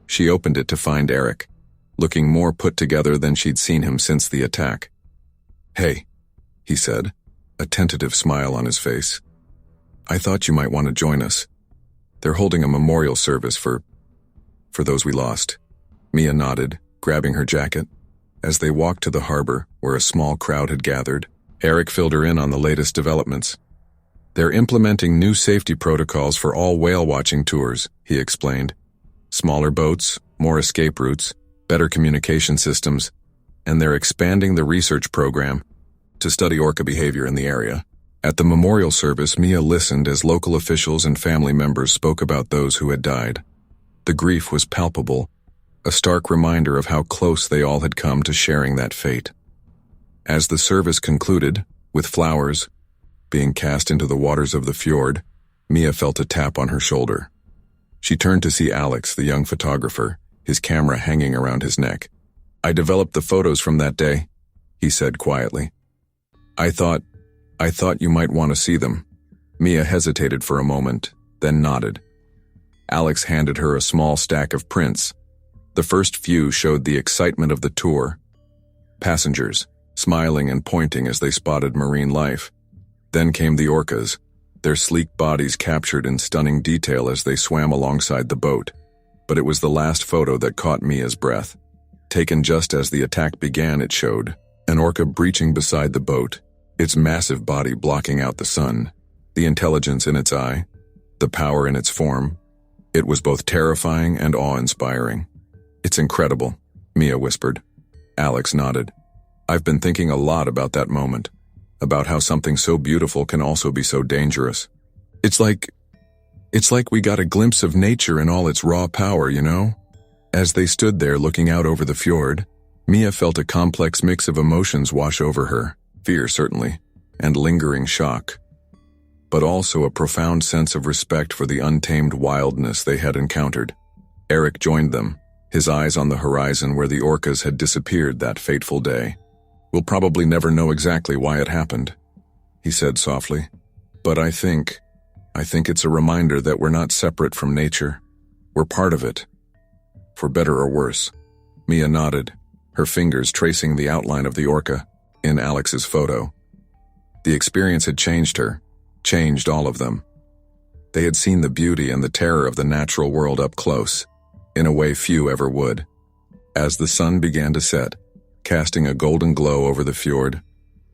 She opened it to find Eric, looking more put together than she'd seen him since the attack. "Hey," he said, a tentative smile on his face. "I thought you might want to join us. They're holding a memorial service for those we lost." Mia nodded, grabbing her jacket. As they walked to the harbor, where a small crowd had gathered, Eric filled her in on the latest developments. "They're implementing new safety protocols for all whale-watching tours," he explained. "Smaller boats, more escape routes, better communication systems, and they're expanding the research program to study orca behavior in the area." At the memorial service, Mia listened as local officials and family members spoke about those who had died. The grief was palpable, a stark reminder of how close they all had come to sharing that fate. As the service concluded, with flowers being cast into the waters of the fjord, Mia felt a tap on her shoulder. She turned to see Alex, the young photographer, his camera hanging around his neck. "I developed the photos from that day," he said quietly. I thought you might want to see them." Mia hesitated for a moment, then nodded. Alex handed her a small stack of prints. The first few showed the excitement of the tour. Passengers, smiling and pointing as they spotted marine life. Then came the orcas, their sleek bodies captured in stunning detail as they swam alongside the boat. But it was the last photo that caught Mia's breath. Taken just as the attack began, it showed an orca breaching beside the boat, its massive body blocking out the sun, the intelligence in its eye, the power in its form. It was both terrifying and awe-inspiring. "It's incredible," Mia whispered. Alex nodded. "I've been thinking a lot about that moment, about how something so beautiful can also be so dangerous. It's like we got a glimpse of nature in all its raw power, you know?" As they stood there looking out over the fjord, Mia felt a complex mix of emotions wash over her, fear certainly, and lingering shock, but also a profound sense of respect for the untamed wildness they had encountered. Eric joined them, his eyes on the horizon where the orcas had disappeared that fateful day. "We'll probably never know exactly why it happened," he said softly, "but I think it's a reminder that we're not separate from nature. We're part of it. For better or worse." Mia nodded, her fingers tracing the outline of the orca in Alex's photo. The experience had changed her, changed all of them. They had seen the beauty and the terror of the natural world up close, in a way few ever would. As the sun began to set, casting a golden glow over the fjord,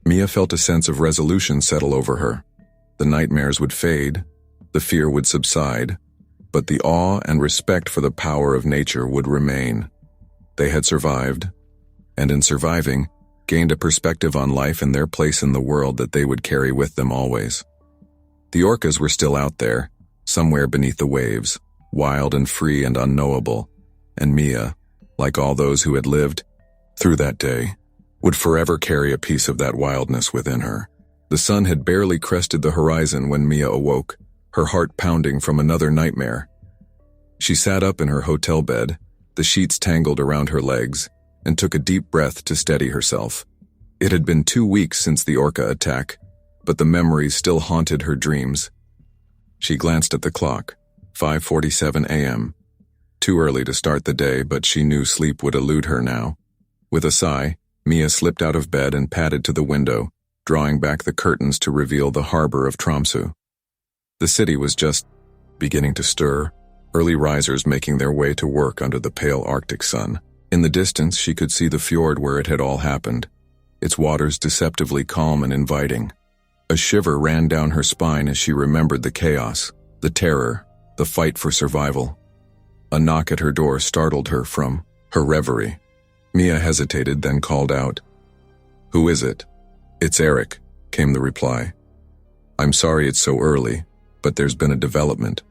Mia felt a sense of resolution settle over her. The nightmares would fade, the fear would subside, but the awe and respect for the power of nature would remain. They had survived, and in surviving, gained a perspective on life and their place in the world that they would carry with them always. The orcas were still out there, somewhere beneath the waves, wild and free and unknowable, and Mia, like all those who had lived through that day, would forever carry a piece of that wildness within her. The sun had barely crested the horizon when Mia awoke, her heart pounding from another nightmare. She sat up in her hotel bed, the sheets tangled around her legs, and took a deep breath to steady herself. It had been 2 weeks since the ORCA attack, but the memories still haunted her dreams. She glanced at the clock, 5:47 a.m. Too early to start the day, but she knew sleep would elude her now. With a sigh, Mia slipped out of bed and padded to the window, drawing back the curtains to reveal the harbor of Tromsø. The city was just beginning to stir, early risers making their way to work under the pale Arctic sun. In the distance, she could see the fjord where it had all happened, its waters deceptively calm and inviting. A shiver ran down her spine as she remembered the chaos, the terror, the fight for survival. A knock at her door startled her from her reverie. Mia hesitated, then called out, "Who is it?" "It's Eric," came the reply. "I'm sorry it's so early, but there's been a development."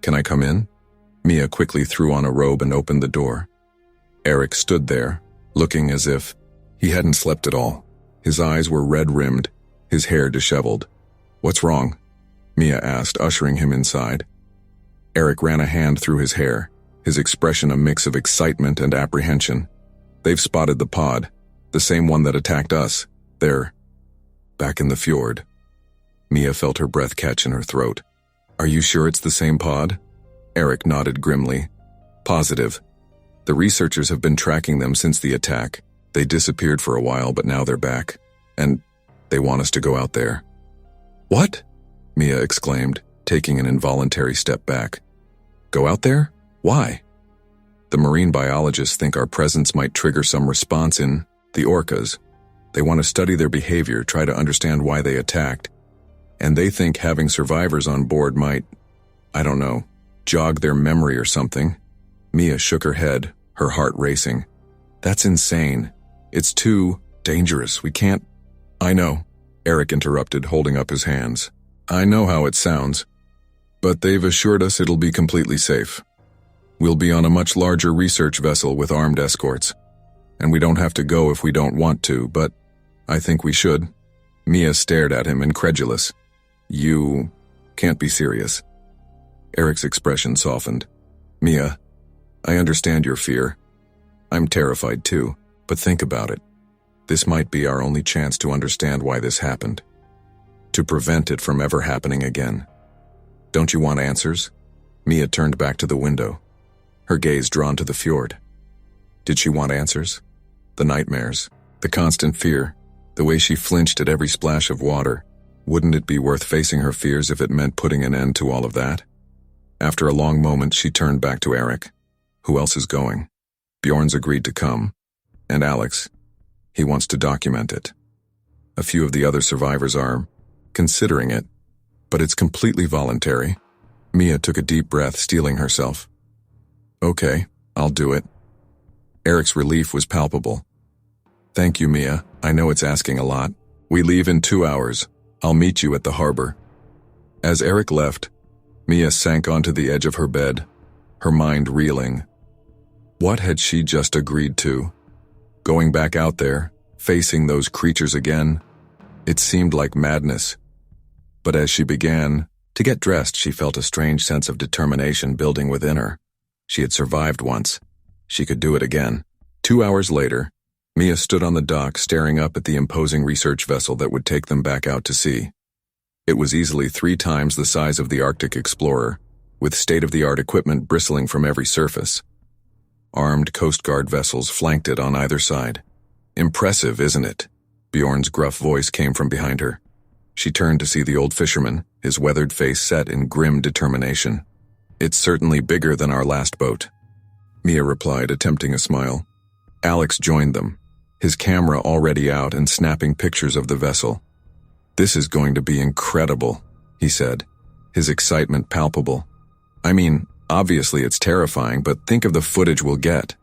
"Can I come in?" Mia quickly threw on a robe and opened the door. Eric stood there, looking as if he hadn't slept at all. His eyes were red-rimmed, his hair disheveled. "What's wrong?" Mia asked, ushering him inside. Eric ran a hand through his hair, his expression a mix of excitement and apprehension. "They've spotted the pod, the same one that attacked us. They're back in the fjord." Mia felt her breath catch in her throat. "Are you sure it's the same pod?" Eric nodded grimly. "Positive. The researchers have been tracking them since the attack. They disappeared for a while, but now they're back. And they want us to go out there." "What?" Mia exclaimed, taking an involuntary step back. "Go out there? Why?" "The marine biologists think our presence might trigger some response in the orcas. They want to study their behavior, try to understand why they attacked. And they think having survivors on board might, I don't know, jog their memory or something." Mia shook her head, her heart racing. "That's insane. It's too dangerous. We can't—" "I know," Eric interrupted, holding up his hands. "I know how it sounds, but they've assured us it'll be completely safe. We'll be on a much larger research vessel with armed escorts, and we don't have to go if we don't want to, but I think we should." Mia stared at him, incredulous. "You can't be serious." Eric's expression softened. "Mia, I understand your fear. I'm terrified too, but think about it. This might be our only chance to understand why this happened, to prevent it from ever happening again. Don't you want answers?" Mia turned back to the window, her gaze drawn to the fjord. Did she want answers? The nightmares, the constant fear, the way she flinched at every splash of water. Wouldn't it be worth facing her fears if it meant putting an end to all of that? After a long moment, she turned back to Eric. Who else is going? Bjorn's agreed to come. And Alex. He wants to document it. A few of the other survivors are considering it, but it's completely voluntary. Mia took a deep breath, steeling herself. Okay, I'll do it. Eric's relief was palpable. Thank you, Mia. I know it's asking a lot. We leave in 2 hours. I'll meet you at the harbor. As Eric left, Mia sank onto the edge of her bed, her mind reeling. What had she just agreed to? Going back out there, facing those creatures again? It seemed like madness. But as she began to get dressed, she felt a strange sense of determination building within her. She had survived once. She could do it again. 2 hours later, Mia stood on the dock staring up at the imposing research vessel that would take them back out to sea. It was easily 3 times the size of the Arctic Explorer, with state-of-the-art equipment bristling from every surface. Armed Coast Guard vessels flanked it on either side. Impressive, isn't it? Bjorn's gruff voice came from behind her. She turned to see the old fisherman, his weathered face set in grim determination. It's certainly bigger than our last boat. Mia replied, attempting a smile. Alex joined them, his camera already out and snapping pictures of the vessel. This is going to be incredible, he said, his excitement palpable. I mean, obviously it's terrifying, but think of the footage we'll get.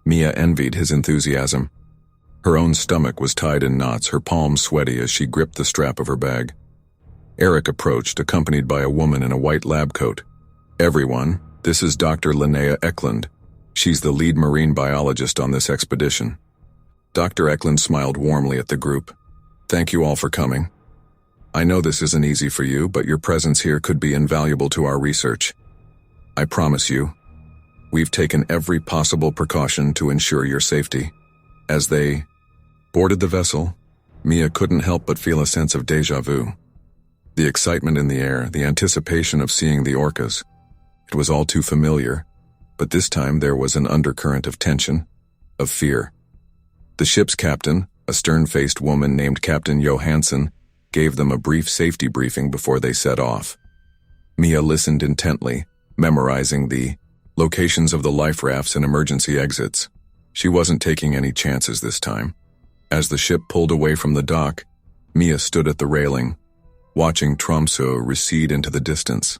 Mia envied his enthusiasm. Her own stomach was tied in knots, her palms sweaty as she gripped the strap of her bag. Eric approached, accompanied by a woman in a white lab coat. Everyone, this is Dr. Linnea Eklund. She's the lead marine biologist on this expedition. Dr. Eklund smiled warmly at the group. Thank you all for coming. I know this isn't easy for you, but your presence here could be invaluable to our research. I promise you, we've taken every possible precaution to ensure your safety. As they boarded the vessel, Mia couldn't help but feel a sense of déjà vu. The excitement in the air, the anticipation of seeing the orcas. It was all too familiar, but this time there was an undercurrent of tension, of fear. The ship's captain, a stern-faced woman named Captain Johansson, gave them a brief safety briefing before they set off. Mia listened intently, memorizing the locations of the life rafts and emergency exits. She wasn't taking any chances this time. As the ship pulled away from the dock, Mia stood at the railing, watching Tromsø recede into the distance.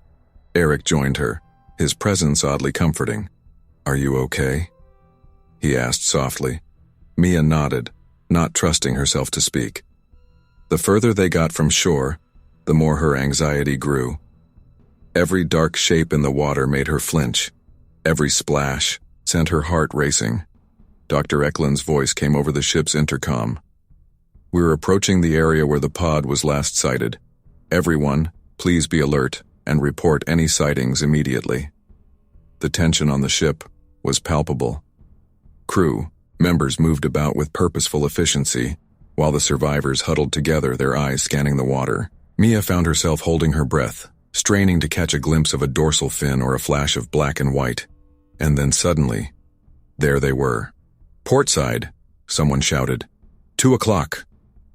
Eric joined her, his presence oddly comforting. Are you okay? He asked softly. Mia nodded, not trusting herself to speak. The further they got from shore, the more her anxiety grew. Every dark shape in the water made her flinch. Every splash sent her heart racing. Dr. Eklund's voice came over the ship's intercom. We're approaching the area where the pod was last sighted. Everyone, please be alert and report any sightings immediately. The tension on the ship was palpable. Crew members moved about with purposeful efficiency, while the survivors huddled together, their eyes scanning the water. Mia found herself holding her breath, straining to catch a glimpse of a dorsal fin or a flash of black and white. And then suddenly, there they were. Portside, someone shouted. 2 o'clock.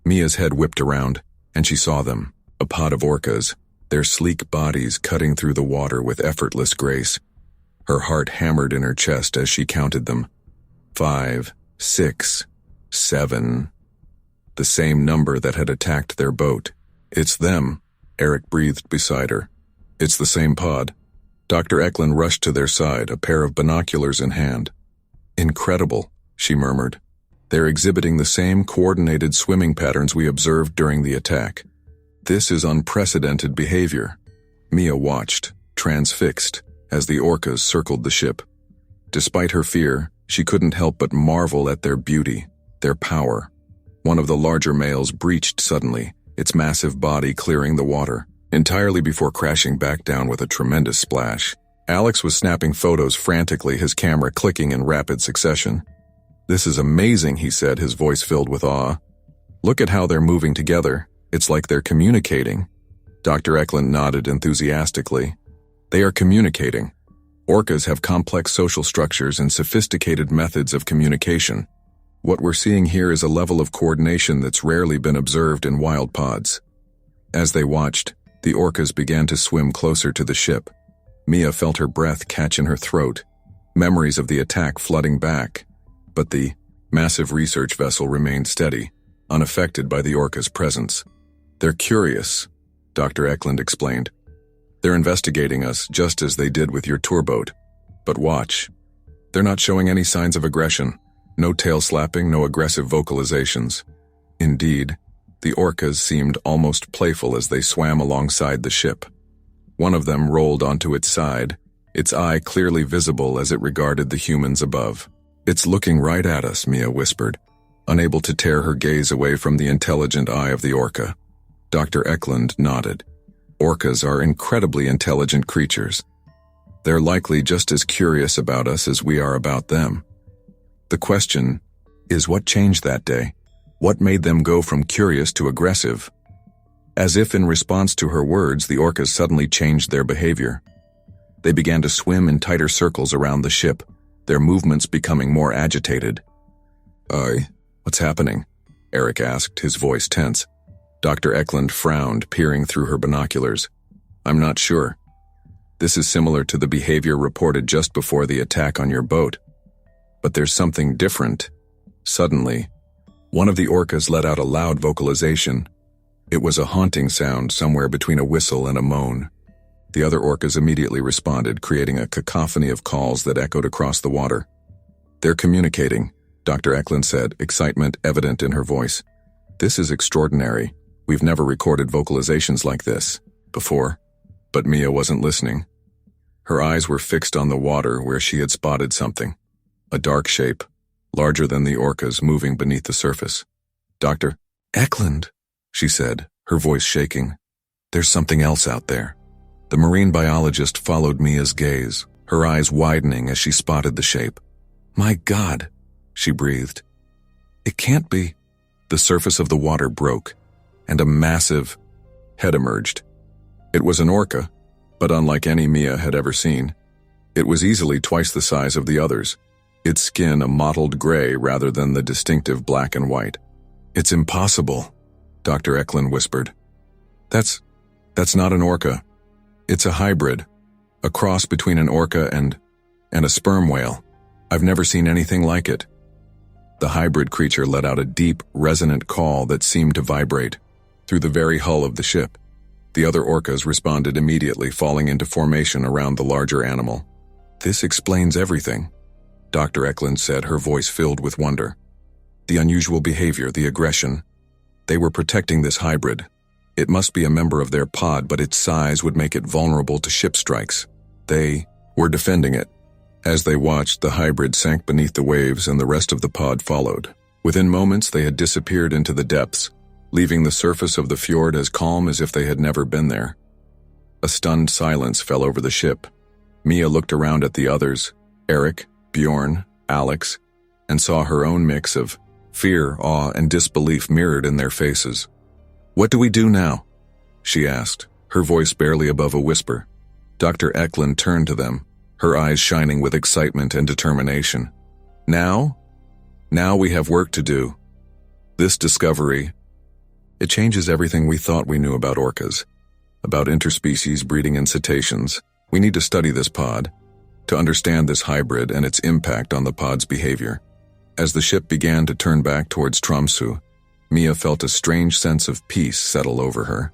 Mia's head whipped around, and she saw them, a pod of orcas, their sleek bodies cutting through the water with effortless grace. Her heart hammered in her chest as she counted them. 5, 6, 7. The same number that had attacked their boat. It's them, Eric breathed beside her. It's the same pod. Dr. Eklund rushed to their side, a pair of binoculars in hand. Incredible, she murmured. They're exhibiting the same coordinated swimming patterns we observed during the attack. This is unprecedented behavior. Mia watched, transfixed, as the orcas circled the ship. Despite her fear, she couldn't help but marvel at their beauty, their power. One of the larger males breached suddenly, its massive body clearing the water, entirely before crashing back down with a tremendous splash. Alex was snapping photos frantically, his camera clicking in rapid succession. This is amazing, he said, his voice filled with awe. Look at how they're moving together. It's like they're communicating. Dr. Eklund nodded enthusiastically. They are communicating. Orcas have complex social structures and sophisticated methods of communication. What we're seeing here is a level of coordination that's rarely been observed in wild pods. As they watched, the orcas began to swim closer to the ship. Mia felt her breath catch in her throat, memories of the attack flooding back. But the massive research vessel remained steady, unaffected by the orca's presence. "They're curious," Dr. Eklund explained. "They're investigating us just as they did with your tour boat. But watch. They're not showing any signs of aggression. No tail slapping, no aggressive vocalizations." Indeed, the orcas seemed almost playful as they swam alongside the ship. One of them rolled onto its side, its eye clearly visible as it regarded the humans above. "It's looking right at us," Mia whispered, unable to tear her gaze away from the intelligent eye of the orca. Dr. Eklund nodded. "Orcas are incredibly intelligent creatures. They're likely just as curious about us as we are about them. The question is, what changed that day? What made them go from curious to aggressive?" As if in response to her words, the orcas suddenly changed their behavior. They began to swim in tighter circles around the ship, their movements becoming more agitated. What's happening?" Eric asked, his voice tense. Dr. Eklund frowned, peering through her binoculars. "I'm not sure. This is similar to the behavior reported just before the attack on your boat. But there's something different." Suddenly, one of the orcas let out a loud vocalization. It was a haunting sound somewhere between a whistle and a moan. The other orcas immediately responded, creating a cacophony of calls that echoed across the water. "They're communicating," Dr. Eklund said, excitement evident in her voice. "This is extraordinary. We've never recorded vocalizations like this before." But Mia wasn't listening. Her eyes were fixed on the water where she had spotted something. A dark shape, larger than the orcas, moving beneath the surface. "Dr. Eklund," she said, her voice shaking. "There's something else out there." The marine biologist followed Mia's gaze, her eyes widening as she spotted the shape. "My God," she breathed. "It can't be." The surface of the water broke, and a massive head emerged. It was an orca, but unlike any Mia had ever seen. It was easily twice the size of the others, its skin a mottled gray rather than the distinctive black and white. "It's impossible," Dr. Eklund whispered. That's not an orca. It's a hybrid, a cross between an orca and a sperm whale. I've never seen anything like it." The hybrid creature let out a deep, resonant call that seemed to vibrate through the very hull of the ship. The other orcas responded immediately, falling into formation around the larger animal. "This explains everything," Dr. Eklund said, her voice filled with wonder. "The unusual behavior, the aggression. They were protecting this hybrid. It must be a member of their pod, but its size would make it vulnerable to ship strikes. They were defending it." As they watched, the hybrid sank beneath the waves and the rest of the pod followed. Within moments, they had disappeared into the depths, leaving the surface of the fjord as calm as if they had never been there. A stunned silence fell over the ship. Mia looked around at the others, Eric, Bjorn, Alex, and saw her own mix of fear, awe, and disbelief mirrored in their faces. "What do we do now?" she asked, her voice barely above a whisper. Dr. Eklund turned to them, her eyes shining with excitement and determination. Now we have work to do. This discovery, it changes everything we thought we knew about orcas, about interspecies breeding in cetaceans. We need to study this pod, to understand this hybrid and its impact on the pod's behavior." As the ship began to turn back towards Tromsø, Mia felt a strange sense of peace settle over her.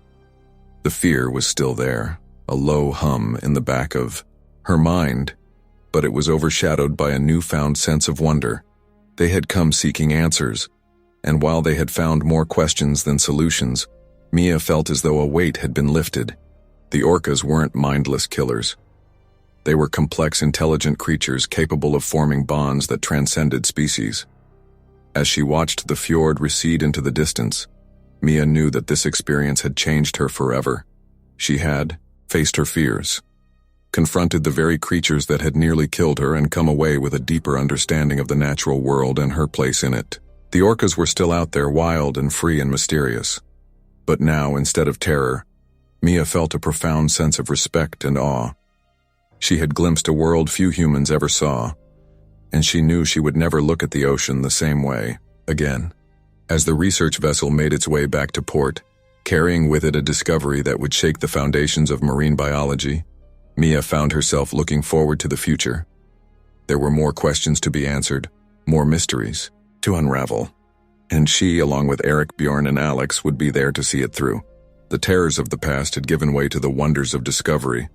The fear was still there, a low hum in the back of her mind, but it was overshadowed by a newfound sense of wonder. They had come seeking answers, and while they had found more questions than solutions, Mia felt as though a weight had been lifted. The orcas weren't mindless killers. They were complex, intelligent creatures capable of forming bonds that transcended species. As she watched the fjord recede into the distance, Mia knew that this experience had changed her forever. She had faced her fears, confronted the very creatures that had nearly killed her, and come away with a deeper understanding of the natural world and her place in it. The orcas were still out there, wild and free and mysterious. But now, instead of terror, Mia felt a profound sense of respect and awe. She had glimpsed a world few humans ever saw, and she knew she would never look at the ocean the same way again. As the research vessel made its way back to port, carrying with it a discovery that would shake the foundations of marine biology, Mia found herself looking forward to the future. There were more questions to be answered, more mysteries to unravel, and she, along with Eric, Bjorn, and Alex, would be there to see it through. The terrors of the past had given way to the wonders of discovery,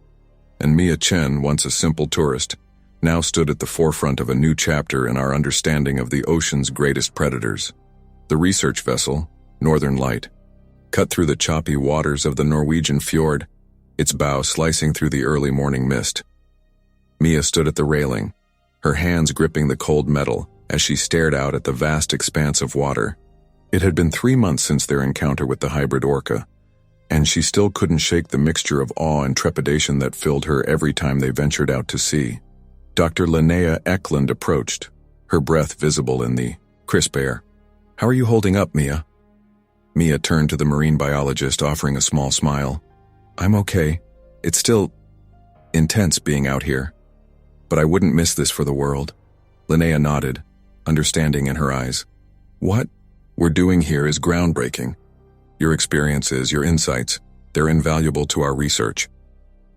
and Mia Chen, once a simple tourist, now stood at the forefront of a new chapter in our understanding of the ocean's greatest predators. The research vessel, Northern Light, cut through the choppy waters of the Norwegian fjord, its bow slicing through the early morning mist. Mia stood at the railing, her hands gripping the cold metal as she stared out at the vast expanse of water. It had been 3 months since their encounter with the hybrid orca, and she still couldn't shake the mixture of awe and trepidation that filled her every time they ventured out to sea. Dr. Linnea Eklund approached, her breath visible in the crisp air. "How are you holding up, Mia?" Mia turned to the marine biologist, offering a small smile. "I'm okay. It's still intense being out here, but I wouldn't miss this for the world." Linnea nodded, understanding in her eyes. "What we're doing here is groundbreaking. Your experiences, your insights, they're invaluable to our research."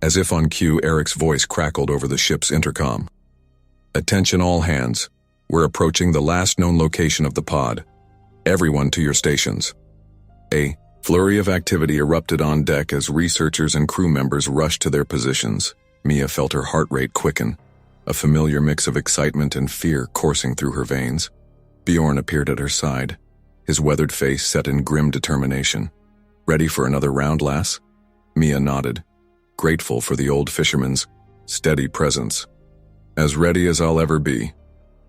As if on cue, Eric's voice crackled over the ship's intercom. "Attention all hands. We're approaching the last known location of the pod. Everyone to your stations." A flurry of activity erupted on deck as researchers and crew members rushed to their positions. Mia felt her heart rate quicken, a familiar mix of excitement and fear coursing through her veins. Bjorn appeared at her side, his weathered face set in grim determination. "Ready for another round, lass?" Mia nodded, grateful for the old fisherman's steady presence. "As ready as I'll ever be."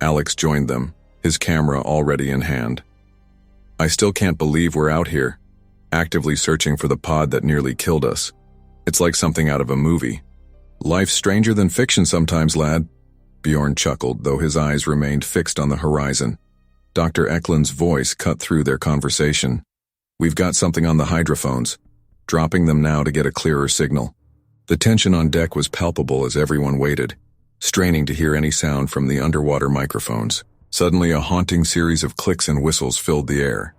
Alex joined them, his camera already in hand. "I still can't believe we're out here, actively searching for the pod that nearly killed us. It's like something out of a movie. Life's stranger than fiction sometimes, lad." Bjorn chuckled, though his eyes remained fixed on the horizon. Dr. Eklund's voice cut through their conversation. "We've got something on the hydrophones. Dropping them now to get a clearer signal." The tension on deck was palpable as everyone waited, straining to hear any sound from the underwater microphones. Suddenly, a haunting series of clicks and whistles filled the air.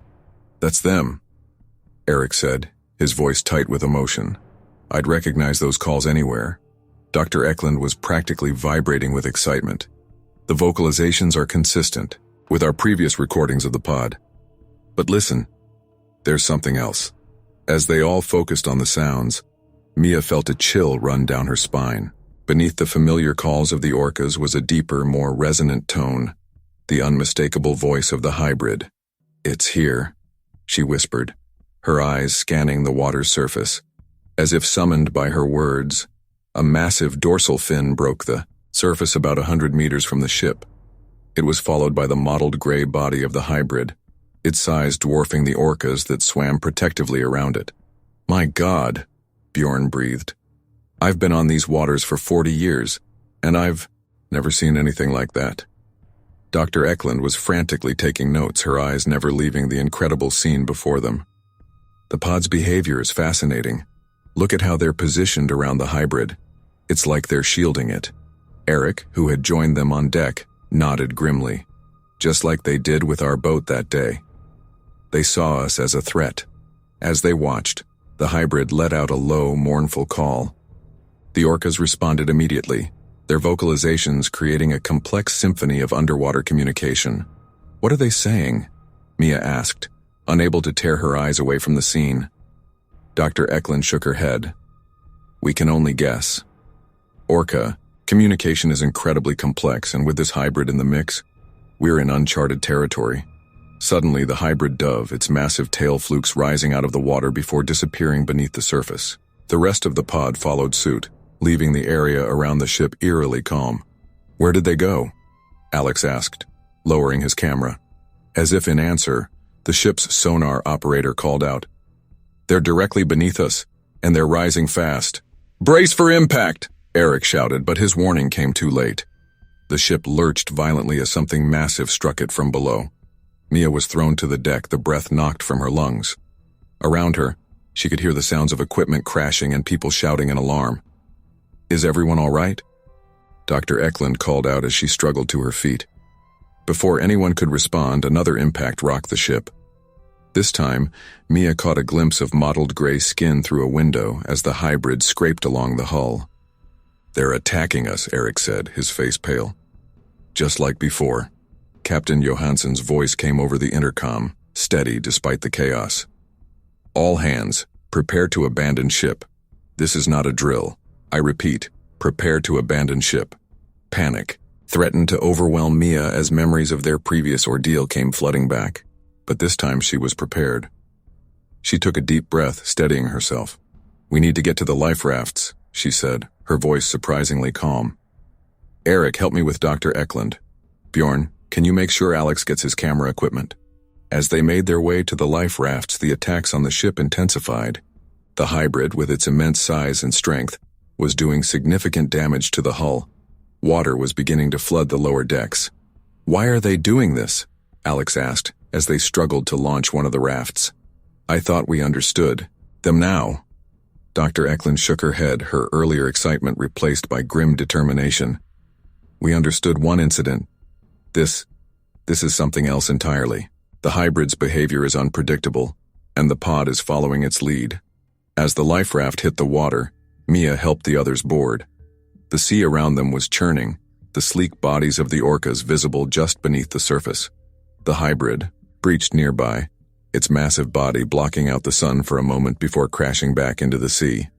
"That's them," Eric said, his voice tight with emotion. "I'd recognize those calls anywhere." Dr. Eklund was practically vibrating with excitement. "The vocalizations are consistent with our previous recordings of the pod. But listen, there's something else." As they all focused on the sounds, Mia felt a chill run down her spine. Beneath the familiar calls of the orcas was a deeper, more resonant tone, the unmistakable voice of the hybrid. "It's here," she whispered, her eyes scanning the water's surface. As if summoned by her words, a massive dorsal fin broke the surface about 100 meters from the ship. It was followed by the mottled gray body of the hybrid, its size dwarfing the orcas that swam protectively around it. "My God," Bjorn breathed. "I've been on these waters for 40 years, and I've never seen anything like that." Dr. Eklund was frantically taking notes, her eyes never leaving the incredible scene before them. "The pod's behavior is fascinating. Look at how they're positioned around the hybrid. It's like they're shielding it." Eric, who had joined them on deck, nodded grimly. "Just like they did with our boat that day. They saw us as a threat." As they watched, the hybrid let out a low, mournful call. The orcas responded immediately, their vocalizations creating a complex symphony of underwater communication. "What are they saying?" Mia asked, unable to tear her eyes away from the scene. Dr. Eklund shook her head. "We can only guess. Orca, communication is incredibly complex, and with this hybrid in the mix, we're in uncharted territory." Suddenly, the hybrid dove, its massive tail flukes rising out of the water before disappearing beneath the surface. The rest of the pod followed suit, leaving the area around the ship eerily calm. "Where did they go?" Alex asked, lowering his camera. As if in answer, the ship's sonar operator called out, "They're directly beneath us, and they're rising fast." "Brace for impact!" Eric shouted, but his warning came too late. The ship lurched violently as something massive struck it from below. Mia was thrown to the deck, the breath knocked from her lungs. Around her, she could hear the sounds of equipment crashing and people shouting in alarm. "Is everyone all right?" Dr. Eklund called out as she struggled to her feet. Before anyone could respond, another impact rocked the ship. This time, Mia caught a glimpse of mottled gray skin through a window as the hybrid scraped along the hull. "They're attacking us," Eric said, his face pale. Just like before, Captain Johansson's voice came over the intercom, steady despite the chaos. "All hands, prepare to abandon ship. This is not a drill. I repeat, prepare to abandon ship." Panic threatened to overwhelm Mia as memories of their previous ordeal came flooding back, but this time she was prepared. She took a deep breath, steadying herself. "We need to get to the life rafts," she said, her voice surprisingly calm. "Eric, help me with Dr. Eklund. Bjorn, can you make sure Alex gets his camera equipment?" As they made their way to the life rafts, the attacks on the ship intensified. The hybrid, with its immense size and strength, was doing significant damage to the hull. Water was beginning to flood the lower decks. "Why are they doing this?" Alex asked, as they struggled to launch one of the rafts. "I thought we understood them now." Dr. Eklund shook her head, her earlier excitement replaced by grim determination. "We understood one incident. This is something else entirely. The hybrid's behavior is unpredictable, and the pod is following its lead." As the life raft hit the water, Mia helped the others board. The sea around them was churning, the sleek bodies of the orcas visible just beneath the surface. The hybrid breached nearby, its massive body blocking out the sun for a moment before crashing back into the sea.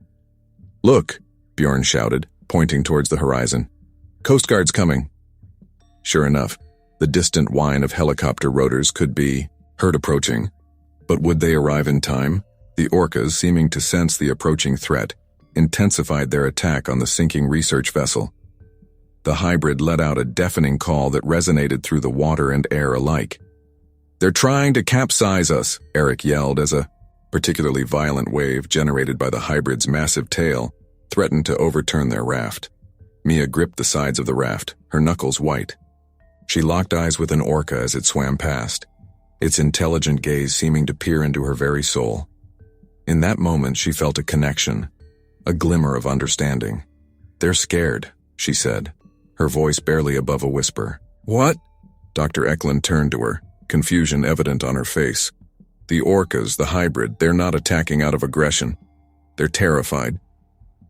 "Look!" Bjorn shouted, pointing towards the horizon. "Coast Guard's coming." Sure enough, the distant whine of helicopter rotors could be heard approaching. But would they arrive in time? The orcas, seeming to sense the approaching threat, intensified their attack on the sinking research vessel. The hybrid let out a deafening call that resonated through the water and air alike. "They're trying to capsize us," Eric yelled as a particularly violent wave generated by the hybrid's massive tail threatened to overturn their raft. Mia gripped the sides of the raft, her knuckles white. She locked eyes with an orca as it swam past, its intelligent gaze seeming to peer into her very soul. In that moment, she felt a connection, a glimmer of understanding. "They're scared," she said, her voice barely above a whisper. "What?" Dr. Eklund turned to her, confusion evident on her face. "The orcas, the hybrid, they're not attacking out of aggression. They're terrified."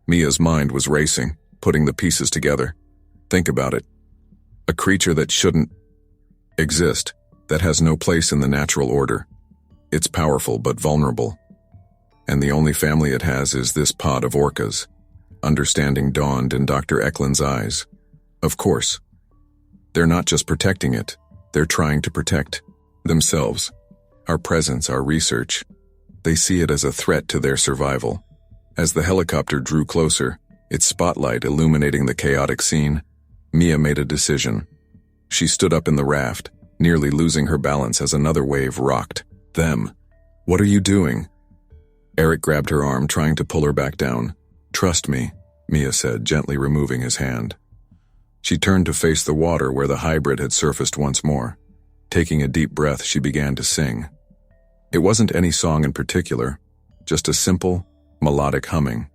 Mia's mind was racing, putting the pieces together. Think about it. A creature that shouldn't exist, that has no place in the natural order. It's powerful but vulnerable. And the only family it has is this pod of orcas. Understanding dawned in Dr. Eklund's eyes. Of course. They're not just protecting it, they're trying to protect themselves, our presence, our research. They see it as a threat to their survival. As the helicopter drew closer, its spotlight illuminating the chaotic scene, Mia made a decision. She stood up in the raft, nearly losing her balance as another wave rocked them. "What are you doing?" Eric grabbed her arm, trying to pull her back down. "Trust me," Mia said, gently removing his hand. She turned to face the water where the hybrid had surfaced once more. Taking a deep breath, she began to sing. It wasn't any song in particular, just a simple, melodic humming.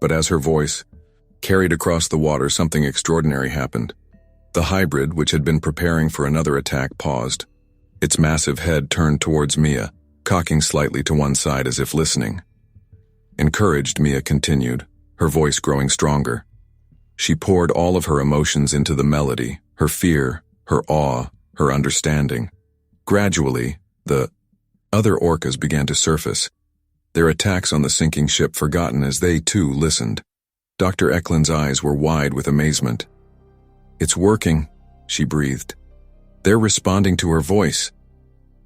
But as her voice carried across the water, something extraordinary happened. The hybrid, which had been preparing for another attack, paused. Its massive head turned towards Mia, cocking slightly to one side as if listening. Encouraged, Mia continued, her voice growing stronger. She poured all of her emotions into the melody, her fear, her awe, her understanding. Gradually, the other orcas began to surface, their attacks on the sinking ship forgotten as they, too, listened. Dr. Eklund's eyes were wide with amazement. "It's working," she breathed. "They're responding to her voice."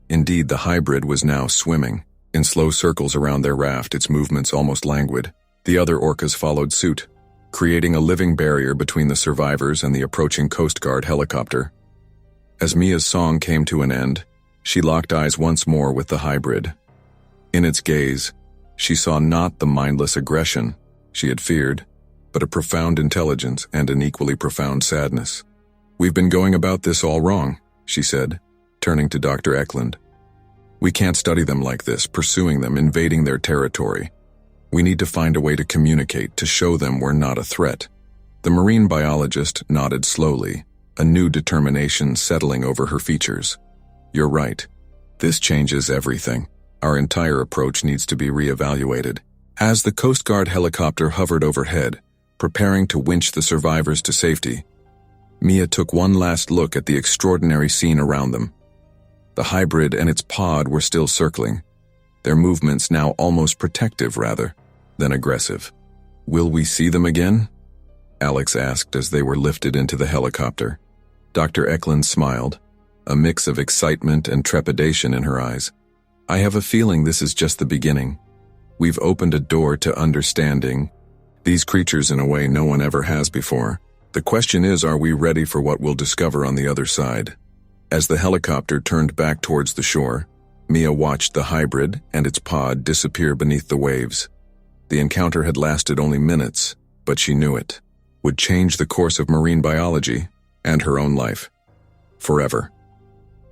Indeed, the hybrid was now swimming, in slow circles around their raft, its movements almost languid. The other orcas followed suit, creating a living barrier between the survivors and the approaching Coast Guard helicopter. As Mia's song came to an end, she locked eyes once more with the hybrid. In its gaze, she saw not the mindless aggression she had feared, but a profound intelligence and an equally profound sadness. "We've been going about this all wrong," she said, turning to Dr. Eklund. "We can't study them like this, pursuing them, invading their territory. We need to find a way to communicate, to show them we're not a threat." The marine biologist nodded slowly, a new determination settling over her features. You're right. This changes everything. Our entire approach needs to be reevaluated. As the Coast Guard helicopter hovered overhead, preparing to winch the survivors to safety, Mia took one last look at the extraordinary scene around them. The hybrid and its pod were still circling, their movements now almost protective rather than aggressive. Will we see them again? Alex asked as they were lifted into the helicopter. Dr. Eklund smiled, a mix of excitement and trepidation in her eyes. I have a feeling this is just the beginning. We've opened a door to understanding these creatures in a way no one ever has before. The question is, are we ready for what we'll discover on the other side? As the helicopter turned back towards the shore, Mia watched the hybrid and its pod disappear beneath the waves. The encounter had lasted only minutes, but she knew it would change the course of marine biology and her own life. Forever.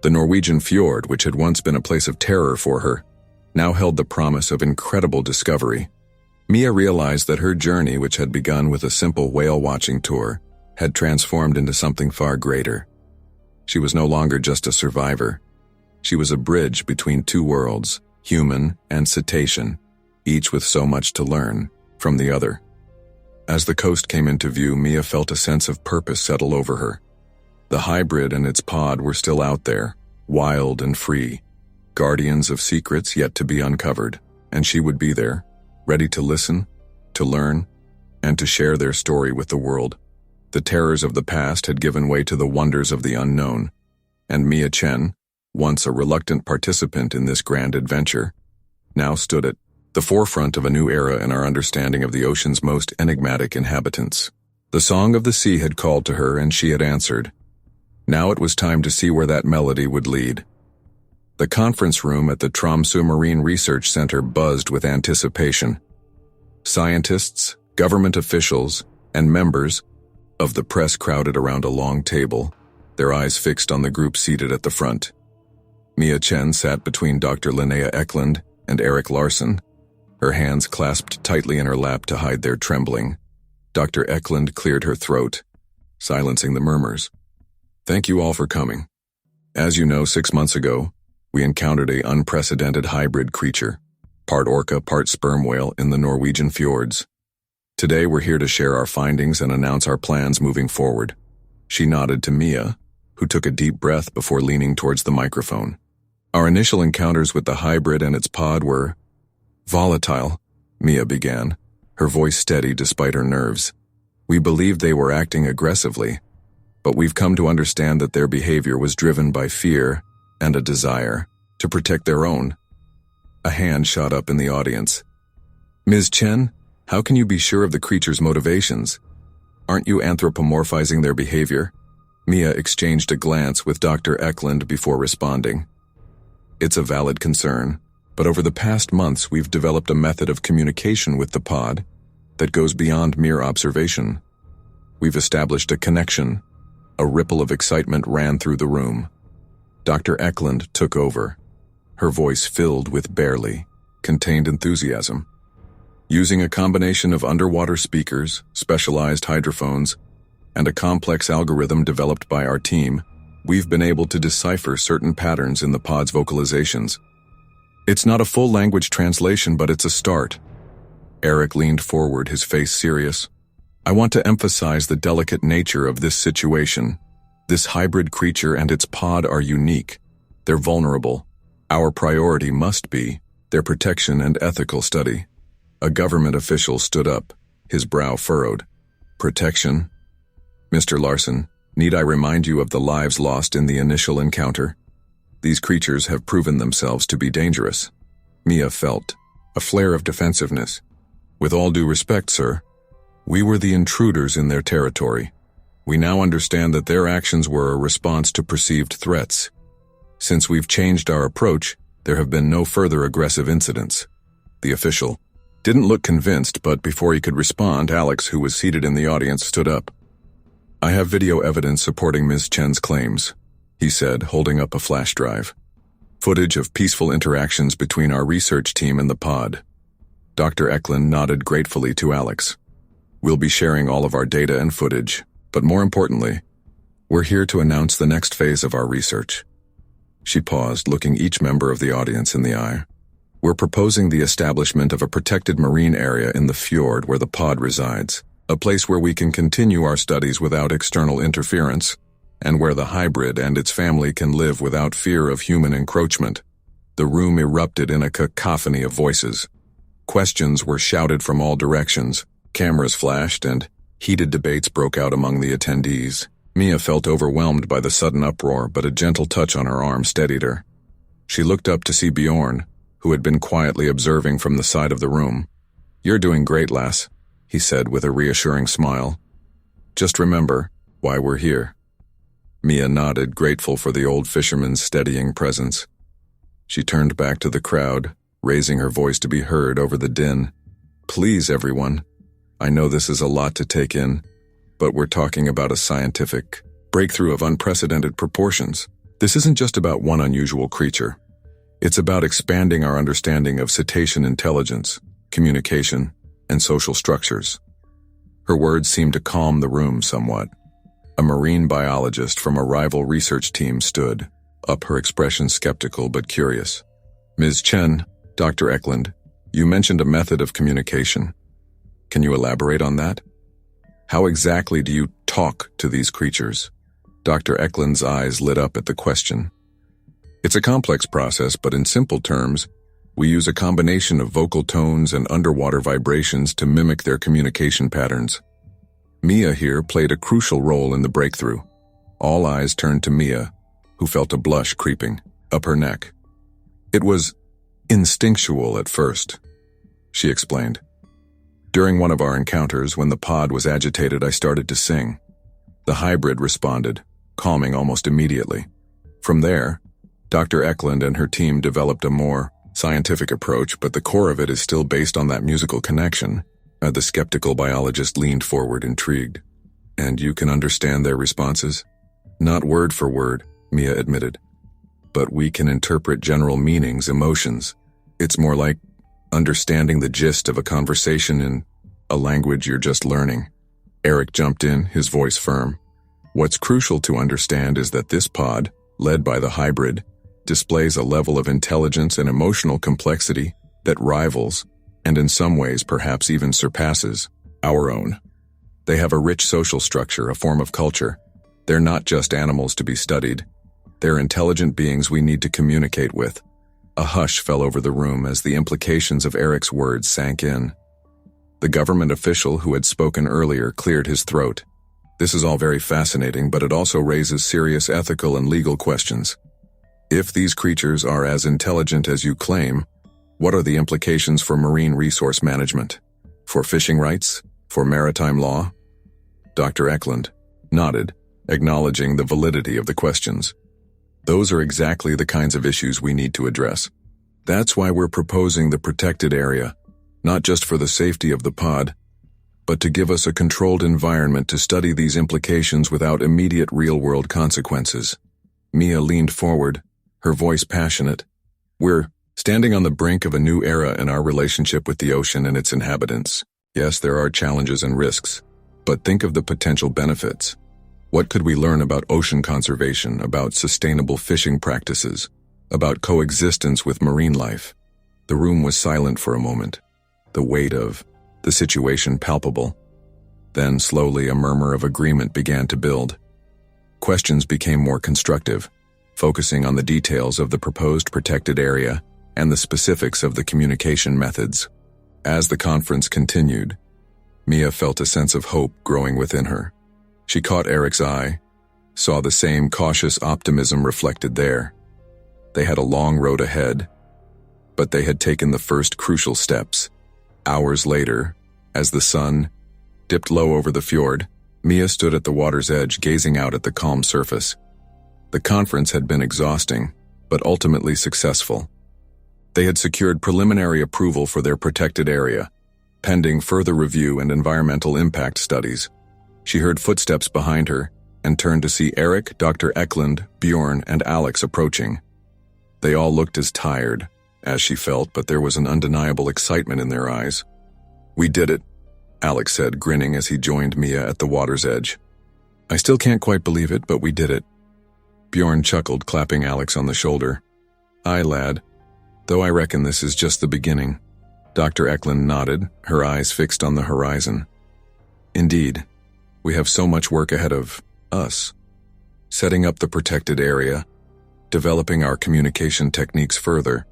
The Norwegian fjord, which had once been a place of terror for her, now held the promise of incredible discovery. Mia realized that her journey, which had begun with a simple whale-watching tour, had transformed into something far greater. She was no longer just a survivor. She was a bridge between two worlds, human and cetacean, each with so much to learn from the other. As the coast came into view, Mia felt a sense of purpose settle over her. The hybrid and its pod were still out there, wild and free, guardians of secrets yet to be uncovered, and she would be there, ready to listen, to learn, and to share their story with the world. The terrors of the past had given way to the wonders of the unknown, and Mia Chen, once a reluctant participant in this grand adventure, now stood at the forefront of a new era in our understanding of the ocean's most enigmatic inhabitants. The song of the sea had called to her, and she had answered. Now it was time to see where that melody would lead. The conference room at the Tromsø Marine Research Center buzzed with anticipation. Scientists, government officials, and members of the press crowded around a long table, their eyes fixed on the group seated at the front. Mia Chen sat between Dr. Linnea Eklund and Eric Larson, her hands clasped tightly in her lap to hide their trembling. Dr. Eklund cleared her throat, silencing the murmurs. Thank you all for coming. As you know, 6 months ago, we encountered an unprecedented hybrid creature, part orca, part sperm whale in the Norwegian fjords. Today we're here to share our findings and announce our plans moving forward. She nodded to Mia, who took a deep breath before leaning towards the microphone. Our initial encounters with the hybrid and its pod were volatile, Mia began, her voice steady despite her nerves. We believed they were acting aggressively, but we've come to understand that their behavior was driven by fear and a desire to protect their own. A hand shot up in the audience. Ms. Chen, how can you be sure of the creature's motivations? Aren't you anthropomorphizing their behavior? Mia exchanged a glance with Dr. Eklund before responding. It's a valid concern, but over the past months we've developed a method of communication with the pod that goes beyond mere observation. We've established a connection. A ripple of excitement ran through the room. Dr. Eklund took over, her voice filled with barely contained enthusiasm. Using a combination of underwater speakers, specialized hydrophones, and a complex algorithm developed by our team, we've been able to decipher certain patterns in the pod's vocalizations. It's not a full language translation, but it's a start. Eric leaned forward, his face serious. I want to emphasize the delicate nature of this situation. This hybrid creature and its pod are unique. They're vulnerable. Our priority must be their protection and ethical study. A government official stood up, his brow furrowed. Protection? Mr. Larson, need I remind you of the lives lost in the initial encounter? These creatures have proven themselves to be dangerous. Mia felt a flare of defensiveness. With all due respect, sir, we were the intruders in their territory. We now understand that their actions were a response to perceived threats. Since we've changed our approach, there have been no further aggressive incidents. The official didn't look convinced, but before he could respond, Alex, who was seated in the audience, stood up. I have video evidence supporting Ms. Chen's claims, he said, holding up a flash drive. Footage of peaceful interactions between our research team and the pod. Dr. Eklund nodded gratefully to Alex. We'll be sharing all of our data and footage, but more importantly, we're here to announce the next phase of our research. She paused, looking each member of the audience in the eye. We're proposing the establishment of a protected marine area in the fjord where the pod resides, a place where we can continue our studies without external interference, and where the hybrid and its family can live without fear of human encroachment. The room erupted in a cacophony of voices. Questions were shouted from all directions, cameras flashed, and heated debates broke out among the attendees. Mia felt overwhelmed by the sudden uproar, but a gentle touch on her arm steadied her. She looked up to see Bjorn, who had been quietly observing from the side of the room. "You're doing great, lass," he said with a reassuring smile. "Just remember why we're here." Mia nodded, grateful for the old fisherman's steadying presence. She turned back to the crowd, raising her voice to be heard over the din. "Please, everyone, I know this is a lot to take in, but we're talking about a scientific breakthrough of unprecedented proportions. This isn't just about one unusual creature. It's about expanding our understanding of cetacean intelligence, communication, and social structures." Her words seemed to calm the room somewhat. A marine biologist from a rival research team stood up, her expression skeptical but curious. "Ms. Chen, Dr. Eklund, you mentioned a method of communication. Can you elaborate on that? How exactly do you talk to these creatures?" Dr. Eklund's eyes lit up at the question. "It's a complex process, but in simple terms, we use a combination of vocal tones and underwater vibrations to mimic their communication patterns." Mia here played a crucial role in the breakthrough. All eyes turned to Mia, who felt a blush creeping up her neck. "It was instinctual at first," she explained. "During one of our encounters, when the pod was agitated, I started to sing. The hybrid responded, calming almost immediately. From there, Dr. Eklund and her team developed a more scientific approach, but the core of it is still based on that musical connection." The skeptical biologist leaned forward, intrigued. "And you can understand their responses?" "Not word for word," Mia admitted. "But we can interpret general meanings, emotions. It's more like understanding the gist of a conversation in a language you're just learning." Eric jumped in, his voice firm. "What's crucial to understand is that this pod, led by the hybrid, displays a level of intelligence and emotional complexity that rivals, and in some ways perhaps even surpasses, our own. They have a rich social structure, a form of culture. They're not just animals to be studied. They're intelligent beings we need to communicate with." A hush fell over the room as the implications of Eric's words sank in. The government official who had spoken earlier cleared his throat. "This is all very fascinating, but it also raises serious ethical and legal questions. If these creatures are as intelligent as you claim, what are the implications for marine resource management? For fishing rights? For maritime law?" Dr. Eklund nodded, acknowledging the validity of the questions. "Those are exactly the kinds of issues we need to address. That's why we're proposing the protected area, not just for the safety of the pod, but to give us a controlled environment to study these implications without immediate real-world consequences." Mia leaned forward, her voice passionate. "We're standing on the brink of a new era in our relationship with the ocean and its inhabitants. Yes, there are challenges and risks, but think of the potential benefits. What could we learn about ocean conservation, about sustainable fishing practices, about coexistence with marine life?" The room was silent for a moment, the weight of the situation palpable. Then slowly a murmur of agreement began to build. Questions became more constructive, focusing on the details of the proposed protected area and the specifics of the communication methods. As the conference continued, Mia felt a sense of hope growing within her. She caught Eric's eye, saw the same cautious optimism reflected there. They had a long road ahead, but they had taken the first crucial steps. Hours later, as the sun dipped low over the fjord, Mia stood at the water's edge, gazing out at the calm surface. The conference had been exhausting, but ultimately successful. They had secured preliminary approval for their protected area, pending further review and environmental impact studies. She heard footsteps behind her and turned to see Eric, Dr. Eklund, Bjorn, and Alex approaching. They all looked as tired as she felt, but there was an undeniable excitement in their eyes. "We did it," Alex said, grinning as he joined Mia at the water's edge. I still can't quite believe it, but we did it. Bjorn chuckled, clapping Alex on the shoulder. Aye, lad. Though I reckon this is just the beginning. Dr. Eklund nodded, her eyes fixed on the horizon. Indeed, we have so much work ahead of us. Setting up the protected area, developing our communication techniques further,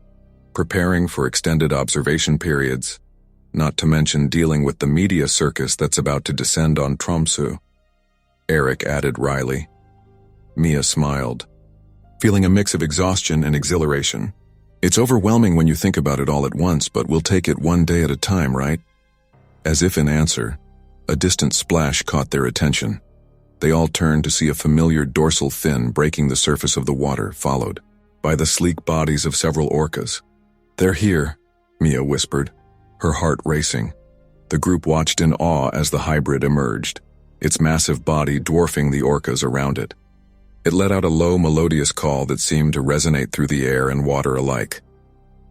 preparing for extended observation periods, not to mention dealing with the media circus that's about to descend on Tromsø. Eric added wryly. Mia smiled, feeling a mix of exhaustion and exhilaration. It's overwhelming when you think about it all at once, but we'll take it one day at a time, right? As if in answer, a distant splash caught their attention. They all turned to see a familiar dorsal fin breaking the surface of the water, followed by the sleek bodies of several orcas. They're here, Mia whispered, her heart racing. The group watched in awe as the hybrid emerged, its massive body dwarfing the orcas around it. It let out a low, melodious call that seemed to resonate through the air and water alike.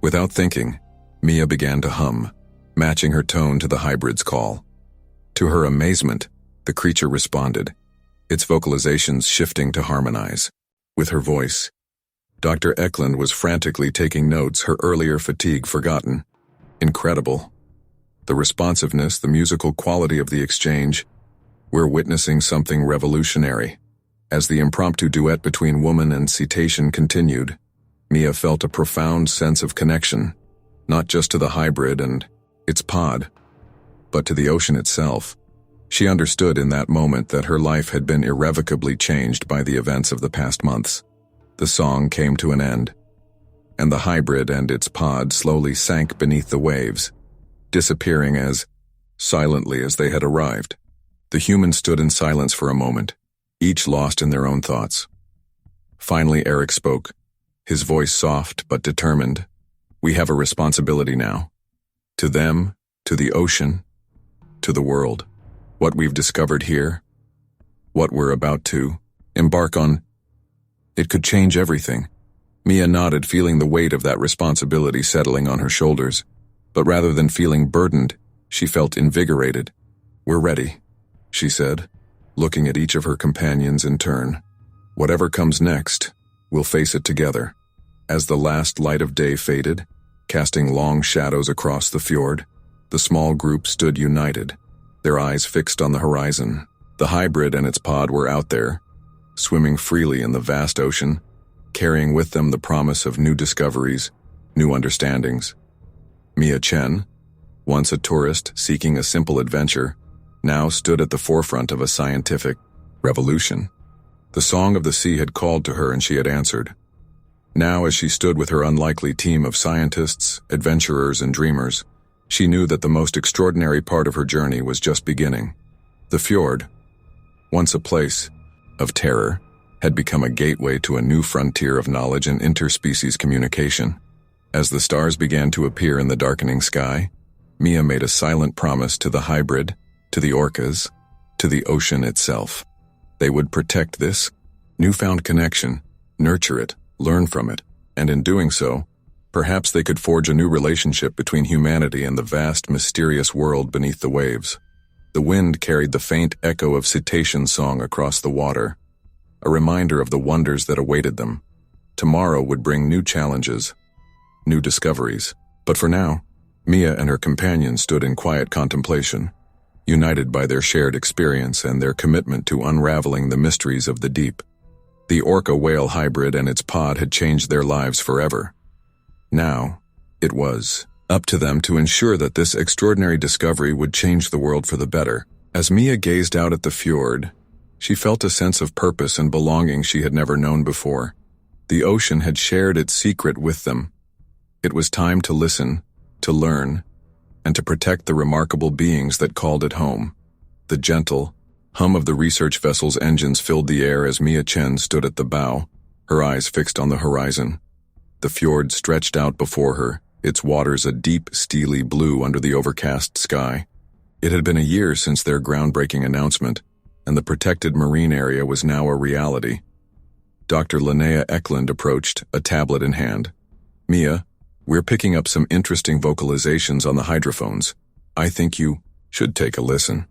Without thinking, Mia began to hum, matching her tone to the hybrid's call. To her amazement, the creature responded, its vocalizations shifting to harmonize. With her voice, Dr. Eklund was frantically taking notes, her earlier fatigue forgotten. Incredible. The responsiveness, the musical quality of the exchange. We're witnessing something revolutionary. As the impromptu duet between woman and cetacean continued, Mia felt a profound sense of connection, not just to the hybrid and its pod, but to the ocean itself. She understood in that moment that her life had been irrevocably changed by the events of the past months. The song came to an end, and the hybrid and its pod slowly sank beneath the waves, disappearing as silently as they had arrived. The humans stood in silence for a moment, each lost in their own thoughts. Finally, Eric spoke, his voice soft but determined. We have a responsibility now. To them, to the ocean, to the world. What we've discovered here, what we're about to embark on, it could change everything. Mia nodded, feeling the weight of that responsibility settling on her shoulders. But rather than feeling burdened, she felt invigorated. We're ready, she said, looking at each of her companions in turn. Whatever comes next, we'll face it together. As the last light of day faded, casting long shadows across the fjord, the small group stood united, their eyes fixed on the horizon. The hybrid and its pod were out there, swimming freely in the vast ocean, carrying with them the promise of new discoveries, new understandings. Mia Chen, once a tourist seeking a simple adventure, now stood at the forefront of a scientific revolution. The song of the sea had called to her and she had answered. Now, as she stood with her unlikely team of scientists, adventurers, and dreamers, she knew that the most extraordinary part of her journey was just beginning. The fjord, once a place of terror, had become a gateway to a new frontier of knowledge and interspecies communication. As the stars began to appear in the darkening sky, Mia made a silent promise to the hybrid, to the orcas, to the ocean itself. They would protect this newfound connection, nurture it, learn from it, and in doing so, perhaps they could forge a new relationship between humanity and the vast, mysterious world beneath the waves. The wind carried the faint echo of cetacean song across the water, a reminder of the wonders that awaited them. Tomorrow would bring new challenges, new discoveries. But for now, Mia and her companion stood in quiet contemplation, united by their shared experience and their commitment to unraveling the mysteries of the deep. The orca whale hybrid and its pod had changed their lives forever. Now, it was up to them to ensure that this extraordinary discovery would change the world for the better. As Mia gazed out at the fjord, she felt a sense of purpose and belonging she had never known before. The ocean had shared its secret with them. It was time to listen, to learn, and to protect the remarkable beings that called it home. The gentle hum of the research vessel's engines filled the air as Mia Chen stood at the bow, her eyes fixed on the horizon. The fjord stretched out before her, its waters a deep, steely blue under the overcast sky. It had been a year since their groundbreaking announcement, and the protected marine area was now a reality. Dr. Linnea Eklund approached, a tablet in hand. Mia, we're picking up some interesting vocalizations on the hydrophones. I think you Should take a listen.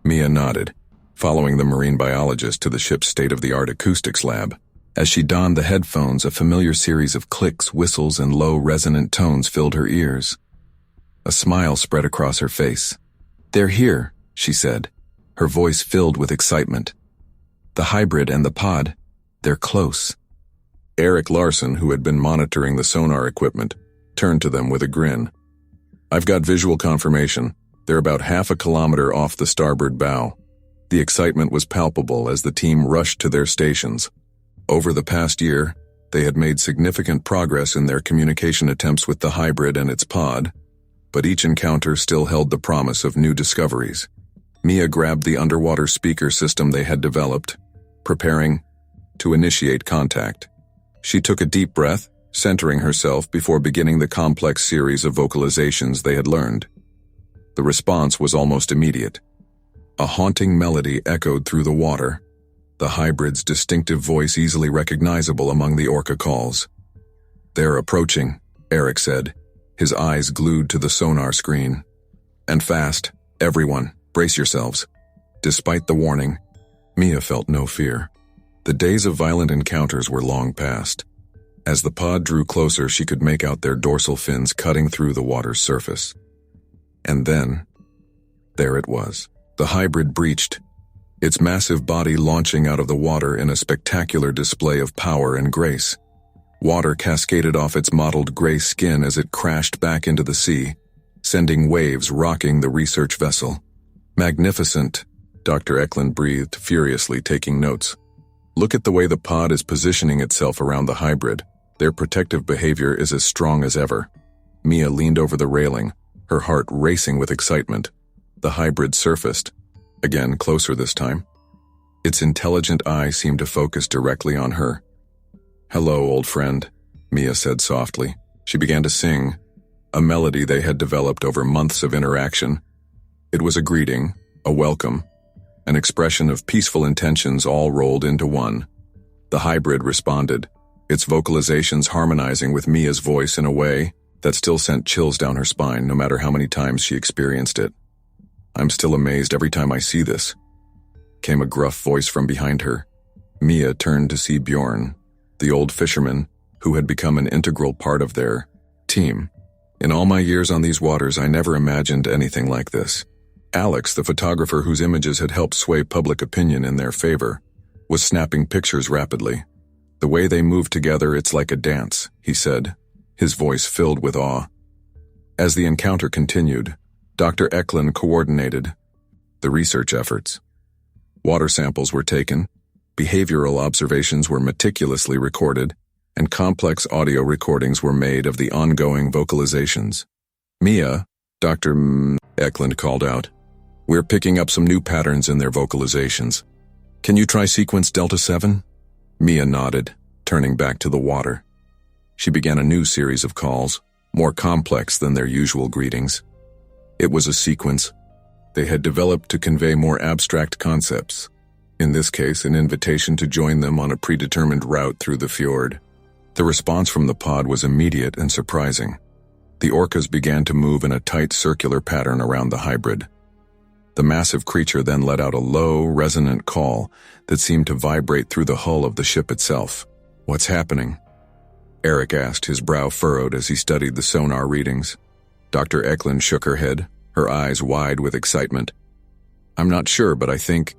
Mia nodded, following the marine biologist to the ship's state-of-the-art acoustics lab. As she donned the headphones, a familiar series of clicks, whistles, and low, resonant tones filled her ears. A smile spread across her face. "They're here," she said, her voice filled with excitement. "The hybrid and the pod, they're close." Eric Larson, who had been monitoring the sonar equipment, turned to them with a grin. "I've got visual confirmation. They're about half a kilometer off the starboard bow." The excitement was palpable as the team rushed to their stations. Over the past year, they had made significant progress in their communication attempts with the hybrid and its pod, but each encounter still held the promise of new discoveries. Mia grabbed the underwater speaker system they had developed, preparing to initiate contact. She took a deep breath, centering herself before beginning the complex series of vocalizations they had learned. The response was almost immediate. A haunting melody echoed through the water, the hybrid's distinctive voice easily recognizable among the ORCA calls. "They're approaching," Eric said, his eyes glued to the sonar screen. "And fast. Everyone, brace yourselves." Despite the warning, Mia felt no fear. The days of violent encounters were long past. As the pod drew closer, she could make out their dorsal fins cutting through the water's surface. And then, there it was. The hybrid breached, its massive body launching out of the water in a spectacular display of power and grace. Water cascaded off its mottled gray skin as it crashed back into the sea, sending waves rocking the research vessel. "Magnificent," Dr. Eklund breathed, furiously taking notes. "Look at the way the pod is positioning itself around the hybrid. Their protective behavior is as strong as ever." Mia leaned over the railing, her heart racing with excitement. The hybrid surfaced, again closer this time. Its intelligent eye seemed to focus directly on her. "Hello, old friend," Mia said softly. She began to sing, a melody they had developed over months of interaction. It was a greeting, a welcome, an expression of peaceful intentions all rolled into one. The hybrid responded, its vocalizations harmonizing with Mia's voice in a way that still sent chills down her spine no matter how many times she experienced it. "I'm still amazed every time I see this," came a gruff voice from behind her. Mia turned to see Bjorn, the old fisherman who had become an integral part of their team. "In all my years on these waters, I never imagined anything like this." Alex, the photographer whose images had helped sway public opinion in their favor, was snapping pictures rapidly. "The way they move together, it's like a dance," he said, his voice filled with awe. As the encounter continued, Dr. Eklund coordinated the research efforts. Water samples were taken, behavioral observations were meticulously recorded, and complex audio recordings were made of the ongoing vocalizations. "Mia," Dr. Eklund called out, "we're picking up some new patterns in their vocalizations. Can you try sequence Delta 7? Mia nodded, turning back to the water. She began a new series of calls, more complex than their usual greetings. It was a sequence they had developed to convey more abstract concepts, in this case an invitation to join them on a predetermined route through the fjord. The response from the pod was immediate and surprising. The orcas began to move in a tight circular pattern around the hybrid. The massive creature then let out a low, resonant call that seemed to vibrate through the hull of the ship itself. "What's happening?" Eric asked, his brow furrowed as he studied the sonar readings. Dr. Eklund shook her head, her eyes wide with excitement. "I'm not sure, but I think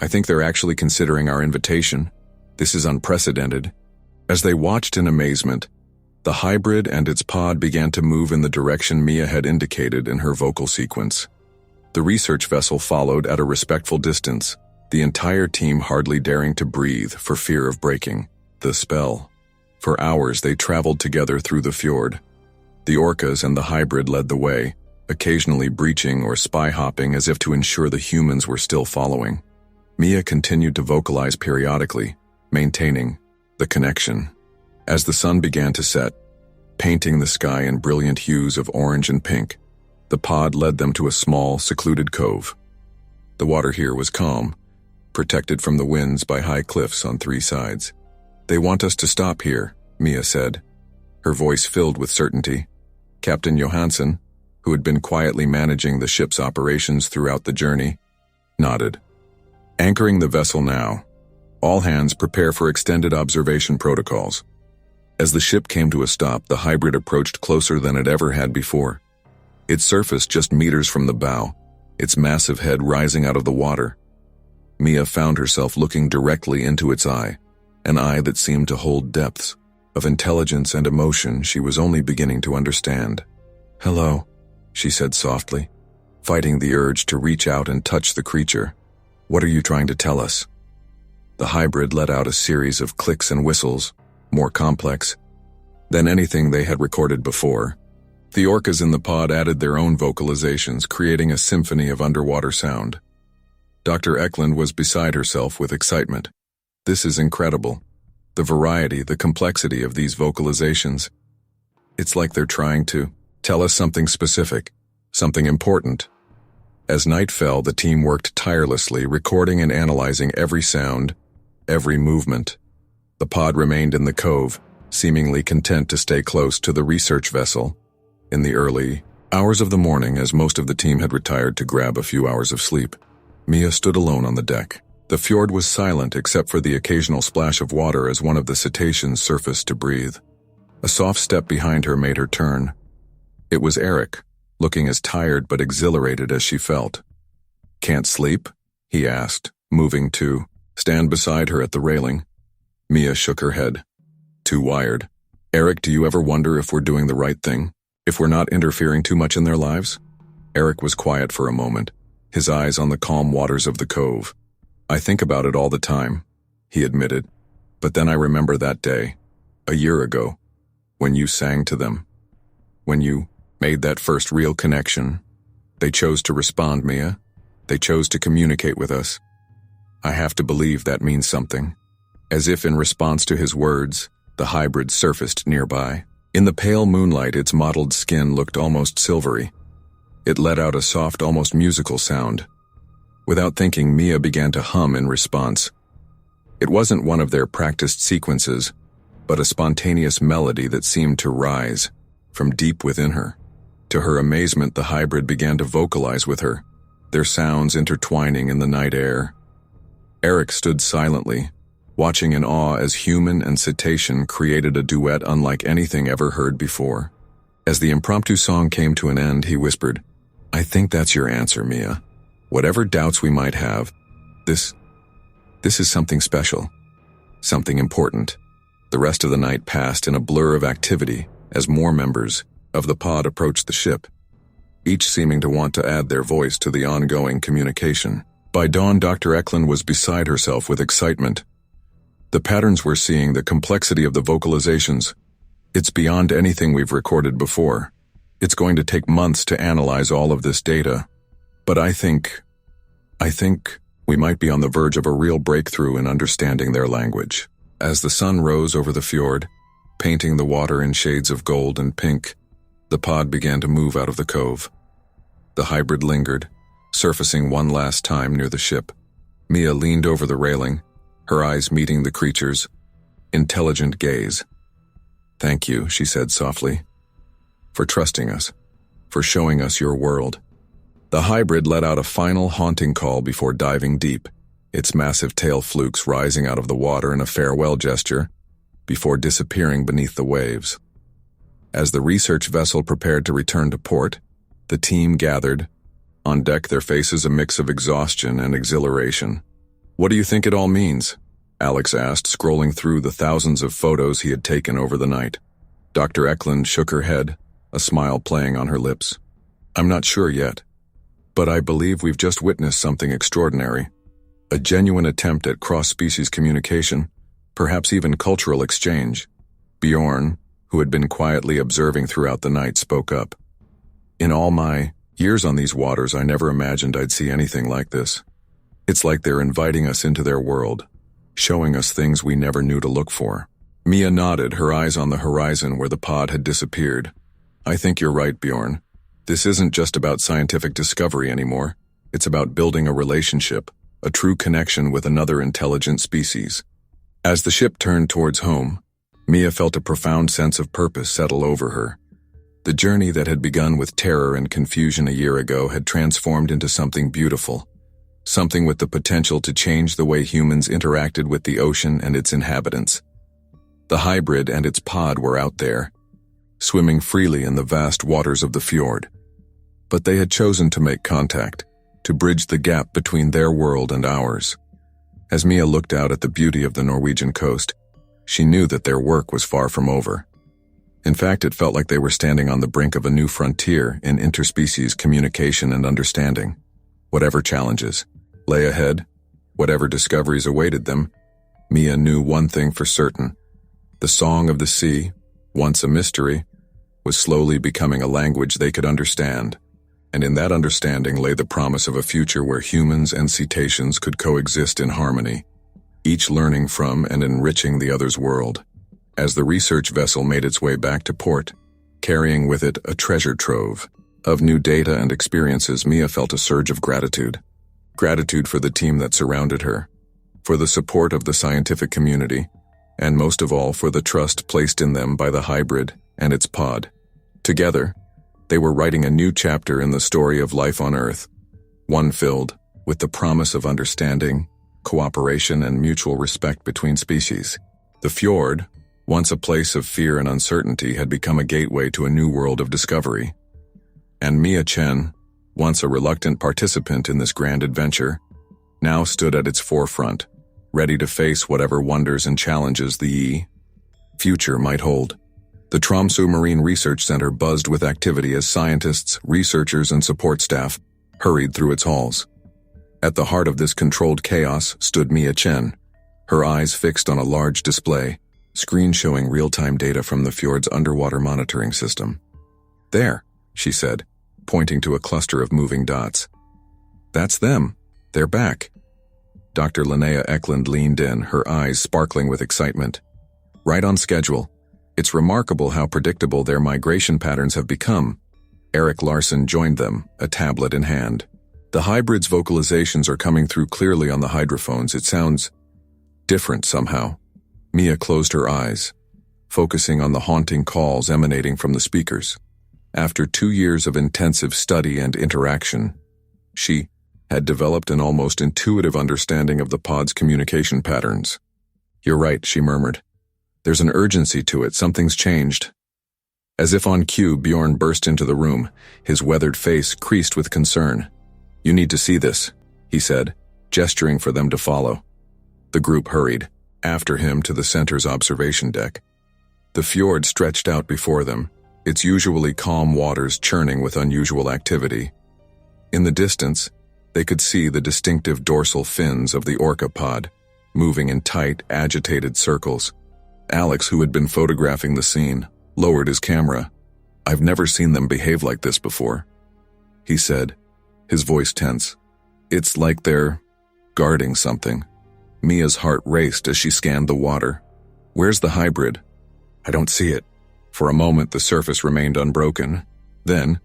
they're actually considering our invitation. This is unprecedented." As they watched in amazement, the hybrid and its pod began to move in the direction Mia had indicated in her vocal sequence. The research vessel followed at a respectful distance, the entire team hardly daring to breathe for fear of breaking the spell. For hours they traveled together through the fjord. The orcas and the hybrid led the way, occasionally breaching or spy-hopping as if to ensure the humans were still following. Mia continued to vocalize periodically, maintaining the connection. As the sun began to set, painting the sky in brilliant hues of orange and pink, the pod led them to a small, secluded cove. The water here was calm, protected from the winds by high cliffs on three sides. "They want us to stop here," Mia said, her voice filled with certainty. "Captain Johansson, who had been quietly managing the ship's operations throughout the journey, nodded. Anchoring the vessel now. All hands prepare for extended observation protocols. As the ship came to a stop, the hybrid approached closer than it ever had before. It surfaced just meters from the bow, its massive head rising out of the water. Mia found herself looking directly into its eye, an eye that seemed to hold depths of intelligence and emotion she was only beginning to understand. "Hello," she said softly, fighting the urge to reach out and touch the creature. "What are you trying to tell us?" The hybrid let out a series of clicks and whistles, more complex than anything they had recorded before. The orcas in the pod added their own vocalizations, creating a symphony of underwater sound. Dr. Eklund was beside herself with excitement. "This is incredible. The variety, the complexity of these vocalizations. It's like they're trying to tell us something specific, something important." As night fell, the team worked tirelessly, recording and analyzing every sound, every movement. The pod remained in the cove, seemingly content to stay close to the research vessel. In the early hours of the morning, as most of the team had retired to grab a few hours of sleep, Mia stood alone on the deck. The fjord was silent except for the occasional splash of water as one of the cetaceans surfaced to breathe. A soft step behind her made her turn. It was Eric, looking as tired but exhilarated as she felt. "Can't sleep?" he asked, moving to stand beside her at the railing. Mia shook her head. "Too wired." "Eric, do you ever wonder if we're doing the right thing? If we're not interfering too much in their lives?" Eric was quiet for a moment, his eyes on the calm waters of the cove. "I think about it all the time," he admitted. "But then I remember that day, a year ago, when you sang to them. When you made that first real connection. They chose to respond, Mia. They chose to communicate with us. I have to believe that means something." As if in response to his words, the hybrid surfaced nearby. In the pale moonlight, its mottled skin looked almost silvery. It let out a soft, almost musical sound. Without thinking, Mia began to hum in response. It wasn't one of their practiced sequences, but a spontaneous melody that seemed to rise from deep within her. To her amazement, the hybrid began to vocalize with her, their sounds intertwining in the night air. Eric stood silently, watching in awe as human and cetacean created a duet unlike anything ever heard before. As the impromptu song came to an end, he whispered, "I think that's your answer, Mia. Whatever doubts we might have, this is something special, something important." The rest of the night passed in a blur of activity as more members of the pod approached the ship, each seeming to want to add their voice to the ongoing communication. By dawn, Dr. Eklund was beside herself with excitement. The patterns we're seeing, the complexity of the vocalizations, it's beyond anything we've recorded before. It's going to take months to analyze all of this data. But I think we might be on the verge of a real breakthrough in understanding their language. As the sun rose over the fjord, painting the water in shades of gold and pink, the pod began to move out of the cove. The hybrid lingered, surfacing one last time near the ship. Mia leaned over the railing, her eyes meeting the creature's intelligent gaze. "Thank you," she said softly, "for trusting us, for showing us your world." The hybrid let out a final haunting call before diving deep, its massive tail flukes rising out of the water in a farewell gesture, before disappearing beneath the waves. As the research vessel prepared to return to port, the team gathered. On deck, their faces a mix of exhaustion and exhilaration. "What do you think it all means?" Alex asked, scrolling through the thousands of photos he had taken over the night. Dr. Eklund shook her head, a smile playing on her lips. "I'm not sure yet, but I believe we've just witnessed something extraordinary. A genuine attempt at cross-species communication, perhaps even cultural exchange." Bjorn, who had been quietly observing throughout the night, spoke up. "In all my years on these waters, I never imagined I'd see anything like this. It's like they're inviting us into their world, showing us things we never knew to look for." Mia nodded, her eyes on the horizon where the pod had disappeared. "I think you're right, Bjorn. This isn't just about scientific discovery anymore. It's about building a relationship, a true connection with another intelligent species." As the ship turned towards home, Mia felt a profound sense of purpose settle over her. The journey that had begun with terror and confusion a year ago had transformed into something beautiful, something with the potential to change the way humans interacted with the ocean and its inhabitants. The hybrid and its pod were out there, swimming freely in the vast waters of the fjord. But they had chosen to make contact, to bridge the gap between their world and ours. As Mia looked out at the beauty of the Norwegian coast, she knew that their work was far from over. In fact, it felt like they were standing on the brink of a new frontier in interspecies communication and understanding. Whatever challenges lay ahead, whatever discoveries awaited them, Mia knew one thing for certain. The song of the sea, once a mystery, was slowly becoming a language they could understand, and in that understanding lay the promise of a future where humans and cetaceans could coexist in harmony, each learning from and enriching the other's world. As the research vessel made its way back to port, carrying with it a treasure trove of new data and experiences, Mia felt a surge of gratitude. Gratitude for the team that surrounded her, for the support of the scientific community, and most of all for the trust placed in them by the hybrid and its pod. Together, they were writing a new chapter in the story of life on Earth, one filled with the promise of understanding, cooperation, and mutual respect between species. The fjord, once a place of fear and uncertainty, had become a gateway to a new world of discovery. And Mia Chen, once a reluctant participant in this grand adventure, now stood at its forefront, ready to face whatever wonders and challenges the future might hold. The Tromsø Marine Research Center buzzed with activity as scientists, researchers, and support staff hurried through its halls. At the heart of this controlled chaos stood Mia Chen, her eyes fixed on a large display, screen showing real-time data from the fjord's underwater monitoring system. "There," she said, pointing to a cluster of moving dots. "That's them. They're back." Dr. Linnea Eklund leaned in, her eyes sparkling with excitement. "Right on schedule. It's remarkable how predictable their migration patterns have become." Eric Larson joined them, a tablet in hand. "The hybrid's vocalizations are coming through clearly on the hydrophones. It sounds different somehow." Mia closed her eyes, focusing on the haunting calls emanating from the speakers. After 2 years of intensive study and interaction, she had developed an almost intuitive understanding of the pod's communication patterns. "You're right," she murmured. "There's an urgency to it. Something's changed." As if on cue, Bjorn burst into the room, his weathered face creased with concern. "You need to see this," he said, gesturing for them to follow. The group hurried after him to the center's observation deck. The fjord stretched out before them, its usually calm waters churning with unusual activity. In the distance, they could see the distinctive dorsal fins of the ORCA pod, moving in tight, agitated circles. Alex, who had been photographing the scene, lowered his camera. "I've never seen them behave like this before," he said, his voice tense. "It's like they're guarding something." Mia's heart raced as she scanned the water. "Where's the hybrid?" "I don't see it." For a moment, the surface remained unbroken. Then,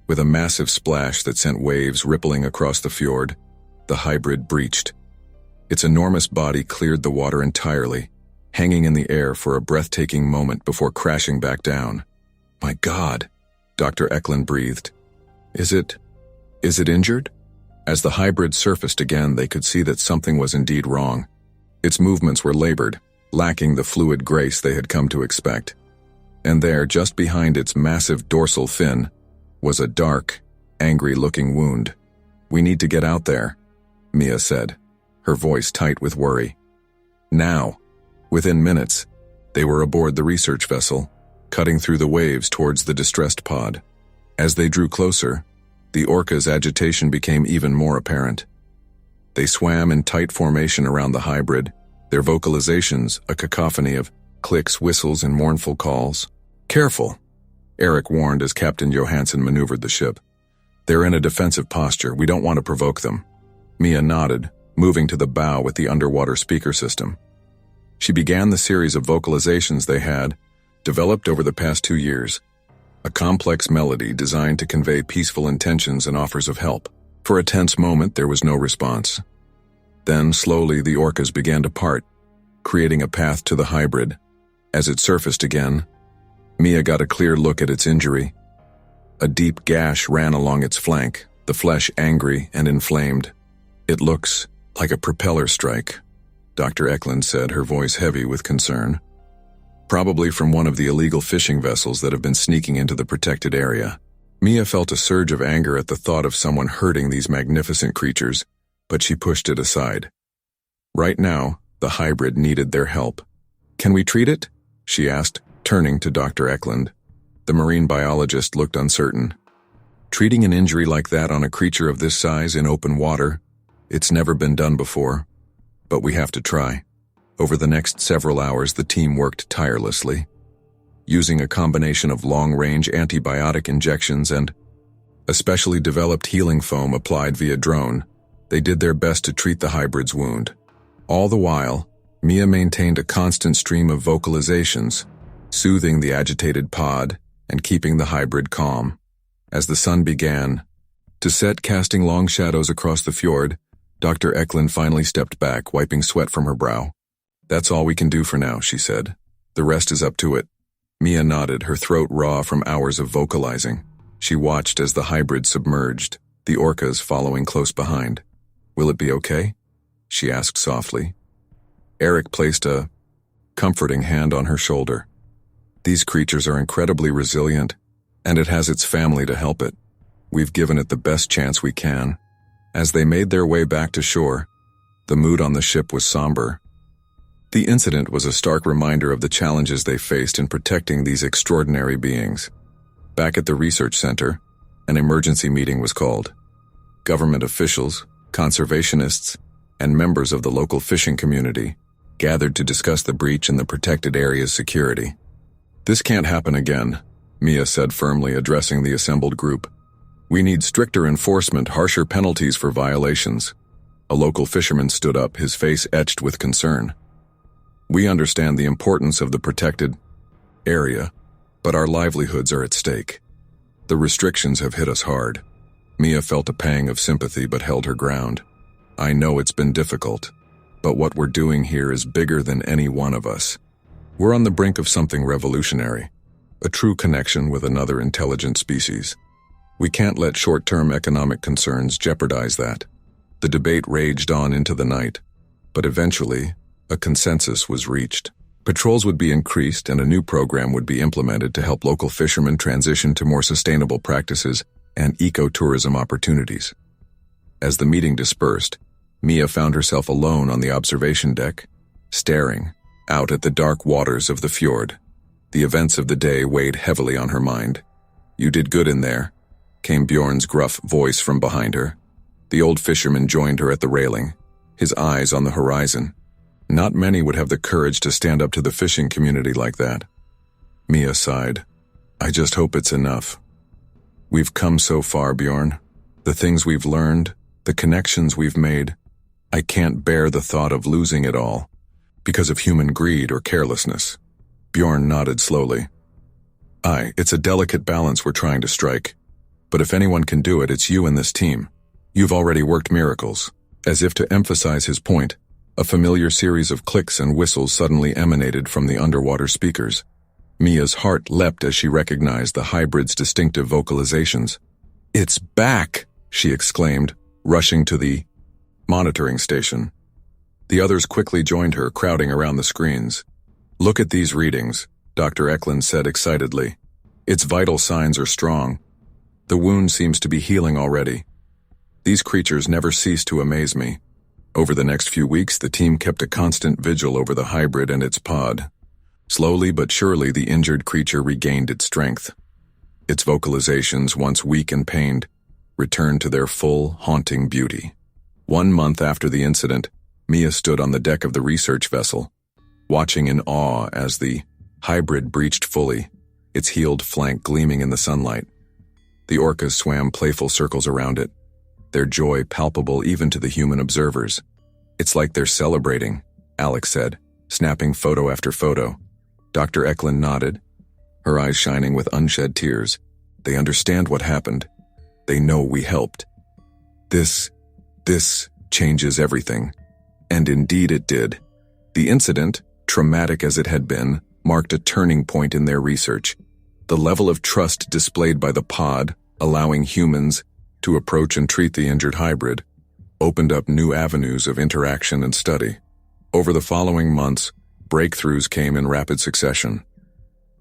with a massive splash that sent waves rippling across the fjord, the hybrid breached. Its enormous body cleared the water entirely, hanging in the air for a breathtaking moment before crashing back down. "My God," Dr. Eklund breathed. Is it injured?" As the hybrid surfaced again, they could see that something was indeed wrong. Its movements were labored, lacking the fluid grace they had come to expect. And there, just behind its massive dorsal fin, was a dark, angry-looking wound. "We need to get out there," Mia said, her voice tight with worry. Now. Within minutes, they were aboard the research vessel, cutting through the waves towards the distressed pod. As they drew closer, the orca's agitation became even more apparent. They swam in tight formation around the hybrid, their vocalizations a cacophony of clicks, whistles, and mournful calls. "Careful," Eric warned as Captain Johansson maneuvered the ship. "They're in a defensive posture. We don't want to provoke them." Mia nodded, moving to the bow with the underwater speaker system. She began the series of vocalizations they had developed over the past 2 years, a complex melody designed to convey peaceful intentions and offers of help. For a tense moment, there was no response. Then, slowly, the orcas began to part, creating a path to the hybrid. As it surfaced again, Mia got a clear look at its injury, A deep gash ran along its flank, the flesh angry and inflamed. "It looks like a propeller strike," Dr. Eklund said, her voice heavy with concern. "Probably from one of the illegal fishing vessels that have been sneaking into the protected area." Mia felt a surge of anger at the thought of someone hurting these magnificent creatures, but she pushed it aside. Right now, the hybrid needed their help. "Can we treat it?" she asked, turning to Dr. Eklund. The marine biologist looked uncertain. "Treating an injury like that on a creature of this size in open water, it's never been done before. But we have to try." Over the next several hours, the team worked tirelessly. Using a combination of long-range antibiotic injections and a specially developed healing foam applied via drone, they did their best to treat the hybrid's wound. All the while, Mia maintained a constant stream of vocalizations, soothing the agitated pod and keeping the hybrid calm. As the sun began to set, casting long shadows across the fjord, Dr. Eklund finally stepped back, wiping sweat from her brow. "That's all we can do for now," she said. "The rest is up to it." Mia nodded, her throat raw from hours of vocalizing. She watched as the hybrid submerged, the orcas following close behind. "Will it be okay?" she asked softly. Eric placed a comforting hand on her shoulder. "These creatures are incredibly resilient, and it has its family to help it. We've given it the best chance we can." As they made their way back to shore, the mood on the ship was somber. The incident was a stark reminder of the challenges they faced in protecting these extraordinary beings. Back at the research center, an emergency meeting was called. Government officials, conservationists, and members of the local fishing community gathered to discuss the breach in the protected area's security. "This can't happen again," Mia said firmly, addressing the assembled group. "We need stricter enforcement, harsher penalties for violations." A local fisherman stood up, his face etched with concern. "We understand the importance of the protected area, but our livelihoods are at stake. The restrictions have hit us hard." Mia felt a pang of sympathy but held her ground. "I know it's been difficult, but what we're doing here is bigger than any one of us. We're on the brink of something revolutionary, a true connection with another intelligent species. We can't let short-term economic concerns jeopardize that." The debate raged on into the night, but eventually, a consensus was reached. Patrols would be increased and a new program would be implemented to help local fishermen transition to more sustainable practices and ecotourism opportunities. As the meeting dispersed, Mia found herself alone on the observation deck, staring out at the dark waters of the fjord. The events of the day weighed heavily on her mind. "You did good in there," came Bjorn's gruff voice from behind her. The old fisherman joined her at the railing, his eyes on the horizon. Not many would have the courage to stand up to the fishing community like that. Mia sighed. "I just hope it's enough. We've come so far, Bjorn. The things we've learned, the connections we've made. I can't bear the thought of losing it all, because of human greed or carelessness." Bjorn nodded slowly. It's a delicate balance we're trying to strike. But if anyone can do it, it's you and this team. You've already worked miracles." As if to emphasize his point, a familiar series of clicks and whistles suddenly emanated from the underwater speakers. Mia's heart leapt as she recognized the hybrid's distinctive vocalizations. "It's back!" she exclaimed, rushing to the monitoring station. The others quickly joined her, crowding around the screens. "Look at these readings," Dr. Eklund said excitedly. "Its vital signs are strong. The wound seems to be healing already. These creatures never cease to amaze me." Over the next few weeks, the team kept a constant vigil over the hybrid and its pod. Slowly but surely, the injured creature regained its strength. Its vocalizations, once weak and pained, returned to their full, haunting beauty. 1 month after the incident, Mia stood on the deck of the research vessel, watching in awe as the hybrid breached fully, its healed flank gleaming in the sunlight. The orcas swam playful circles around it, their joy palpable even to the human observers. "It's like they're celebrating," Alex said, snapping photo after photo. Dr. Eklund nodded, her eyes shining with unshed tears. "They understand what happened. They know we helped. This changes everything." And indeed it did. The incident, traumatic as it had been, marked a turning point in their research. The level of trust displayed by the pod, allowing humans to approach and treat the injured hybrid, opened up new avenues of interaction and study. Over the following months, breakthroughs came in rapid succession.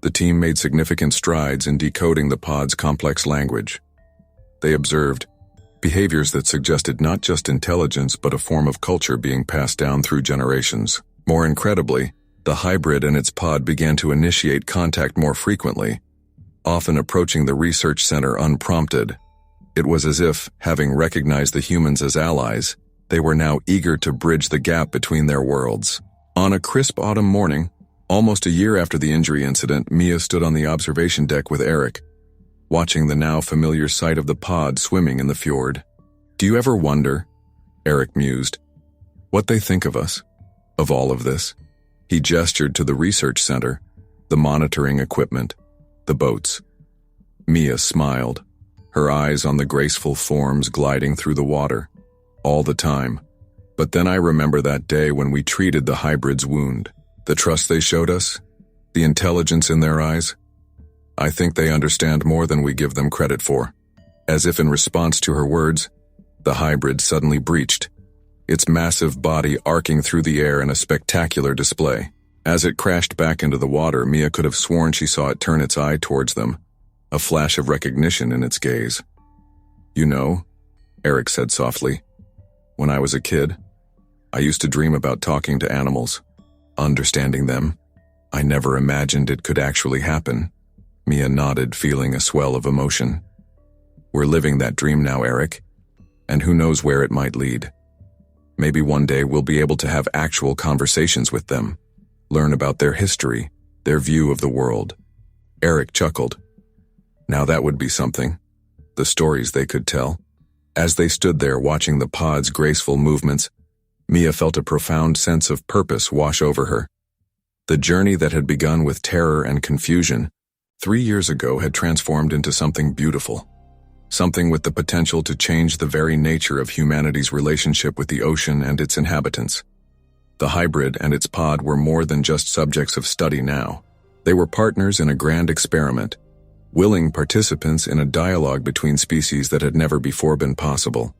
The team made significant strides in decoding the pod's complex language. They observed behaviors that suggested not just intelligence but a form of culture being passed down through generations. More incredibly, the hybrid and its pod began to initiate contact more frequently, often approaching the research center unprompted. It was as if, having recognized the humans as allies, they were now eager to bridge the gap between their worlds. On a crisp autumn morning, almost a year after the injury incident, Mia stood on the observation deck with Eric, watching the now familiar sight of the pod swimming in the fjord. "Do you ever wonder," Eric mused, "what they think of us, of all of this?" He gestured to the research center, the monitoring equipment, the boats. Mia smiled, her eyes on the graceful forms gliding through the water, all the time. "But then I remember that day when we treated the hybrid's wound. The trust they showed us, the intelligence in their eyes. I think they understand more than we give them credit for." As if in response to her words, the hybrid suddenly breached, its massive body arcing through the air in a spectacular display. As it crashed back into the water, Mia could have sworn she saw it turn its eye towards them, a flash of recognition in its gaze. "You know," Eric said softly, "when I was a kid, I used to dream about talking to animals, understanding them. I never imagined it could actually happen." Mia nodded, feeling a swell of emotion. "We're living that dream now, Eric, and who knows where it might lead. Maybe one day we'll be able to have actual conversations with them, learn about their history, their view of the world." Eric chuckled. Now that would be something. The stories they could tell. As they stood there watching the pod's graceful movements, Mia felt a profound sense of purpose wash over her. The journey that had begun with terror and confusion 3 years ago had transformed into something beautiful. Something with the potential to change the very nature of humanity's relationship with the ocean and its inhabitants. The hybrid and its pod were more than just subjects of study now. They were partners in a grand experiment, willing participants in a dialogue between species that had never before been possible.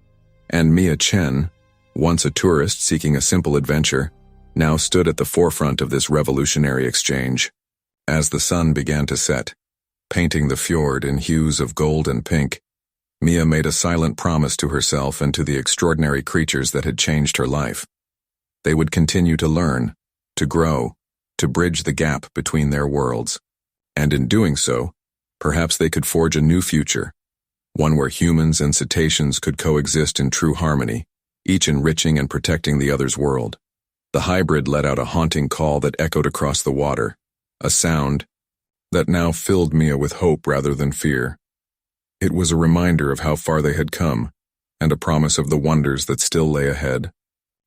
And Mia Chen, once a tourist seeking a simple adventure, now stood at the forefront of this revolutionary exchange. As the sun began to set, painting the fjord in hues of gold and pink, Mia made a silent promise to herself and to the extraordinary creatures that had changed her life. They would continue to learn, to grow, to bridge the gap between their worlds. And in doing so, perhaps they could forge a new future, one where humans and cetaceans could coexist in true harmony, each enriching and protecting the other's world. The hybrid let out a haunting call that echoed across the water, a sound that now filled Mia with hope rather than fear. It was a reminder of how far they had come, and a promise of the wonders that still lay ahead.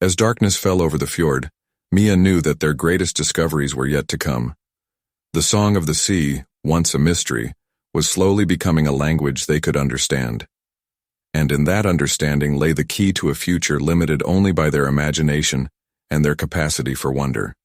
As darkness fell over the fjord, Mia knew that their greatest discoveries were yet to come. The song of the sea, once a mystery, was slowly becoming a language they could understand. And in that understanding lay the key to a future limited only by their imagination and their capacity for wonder.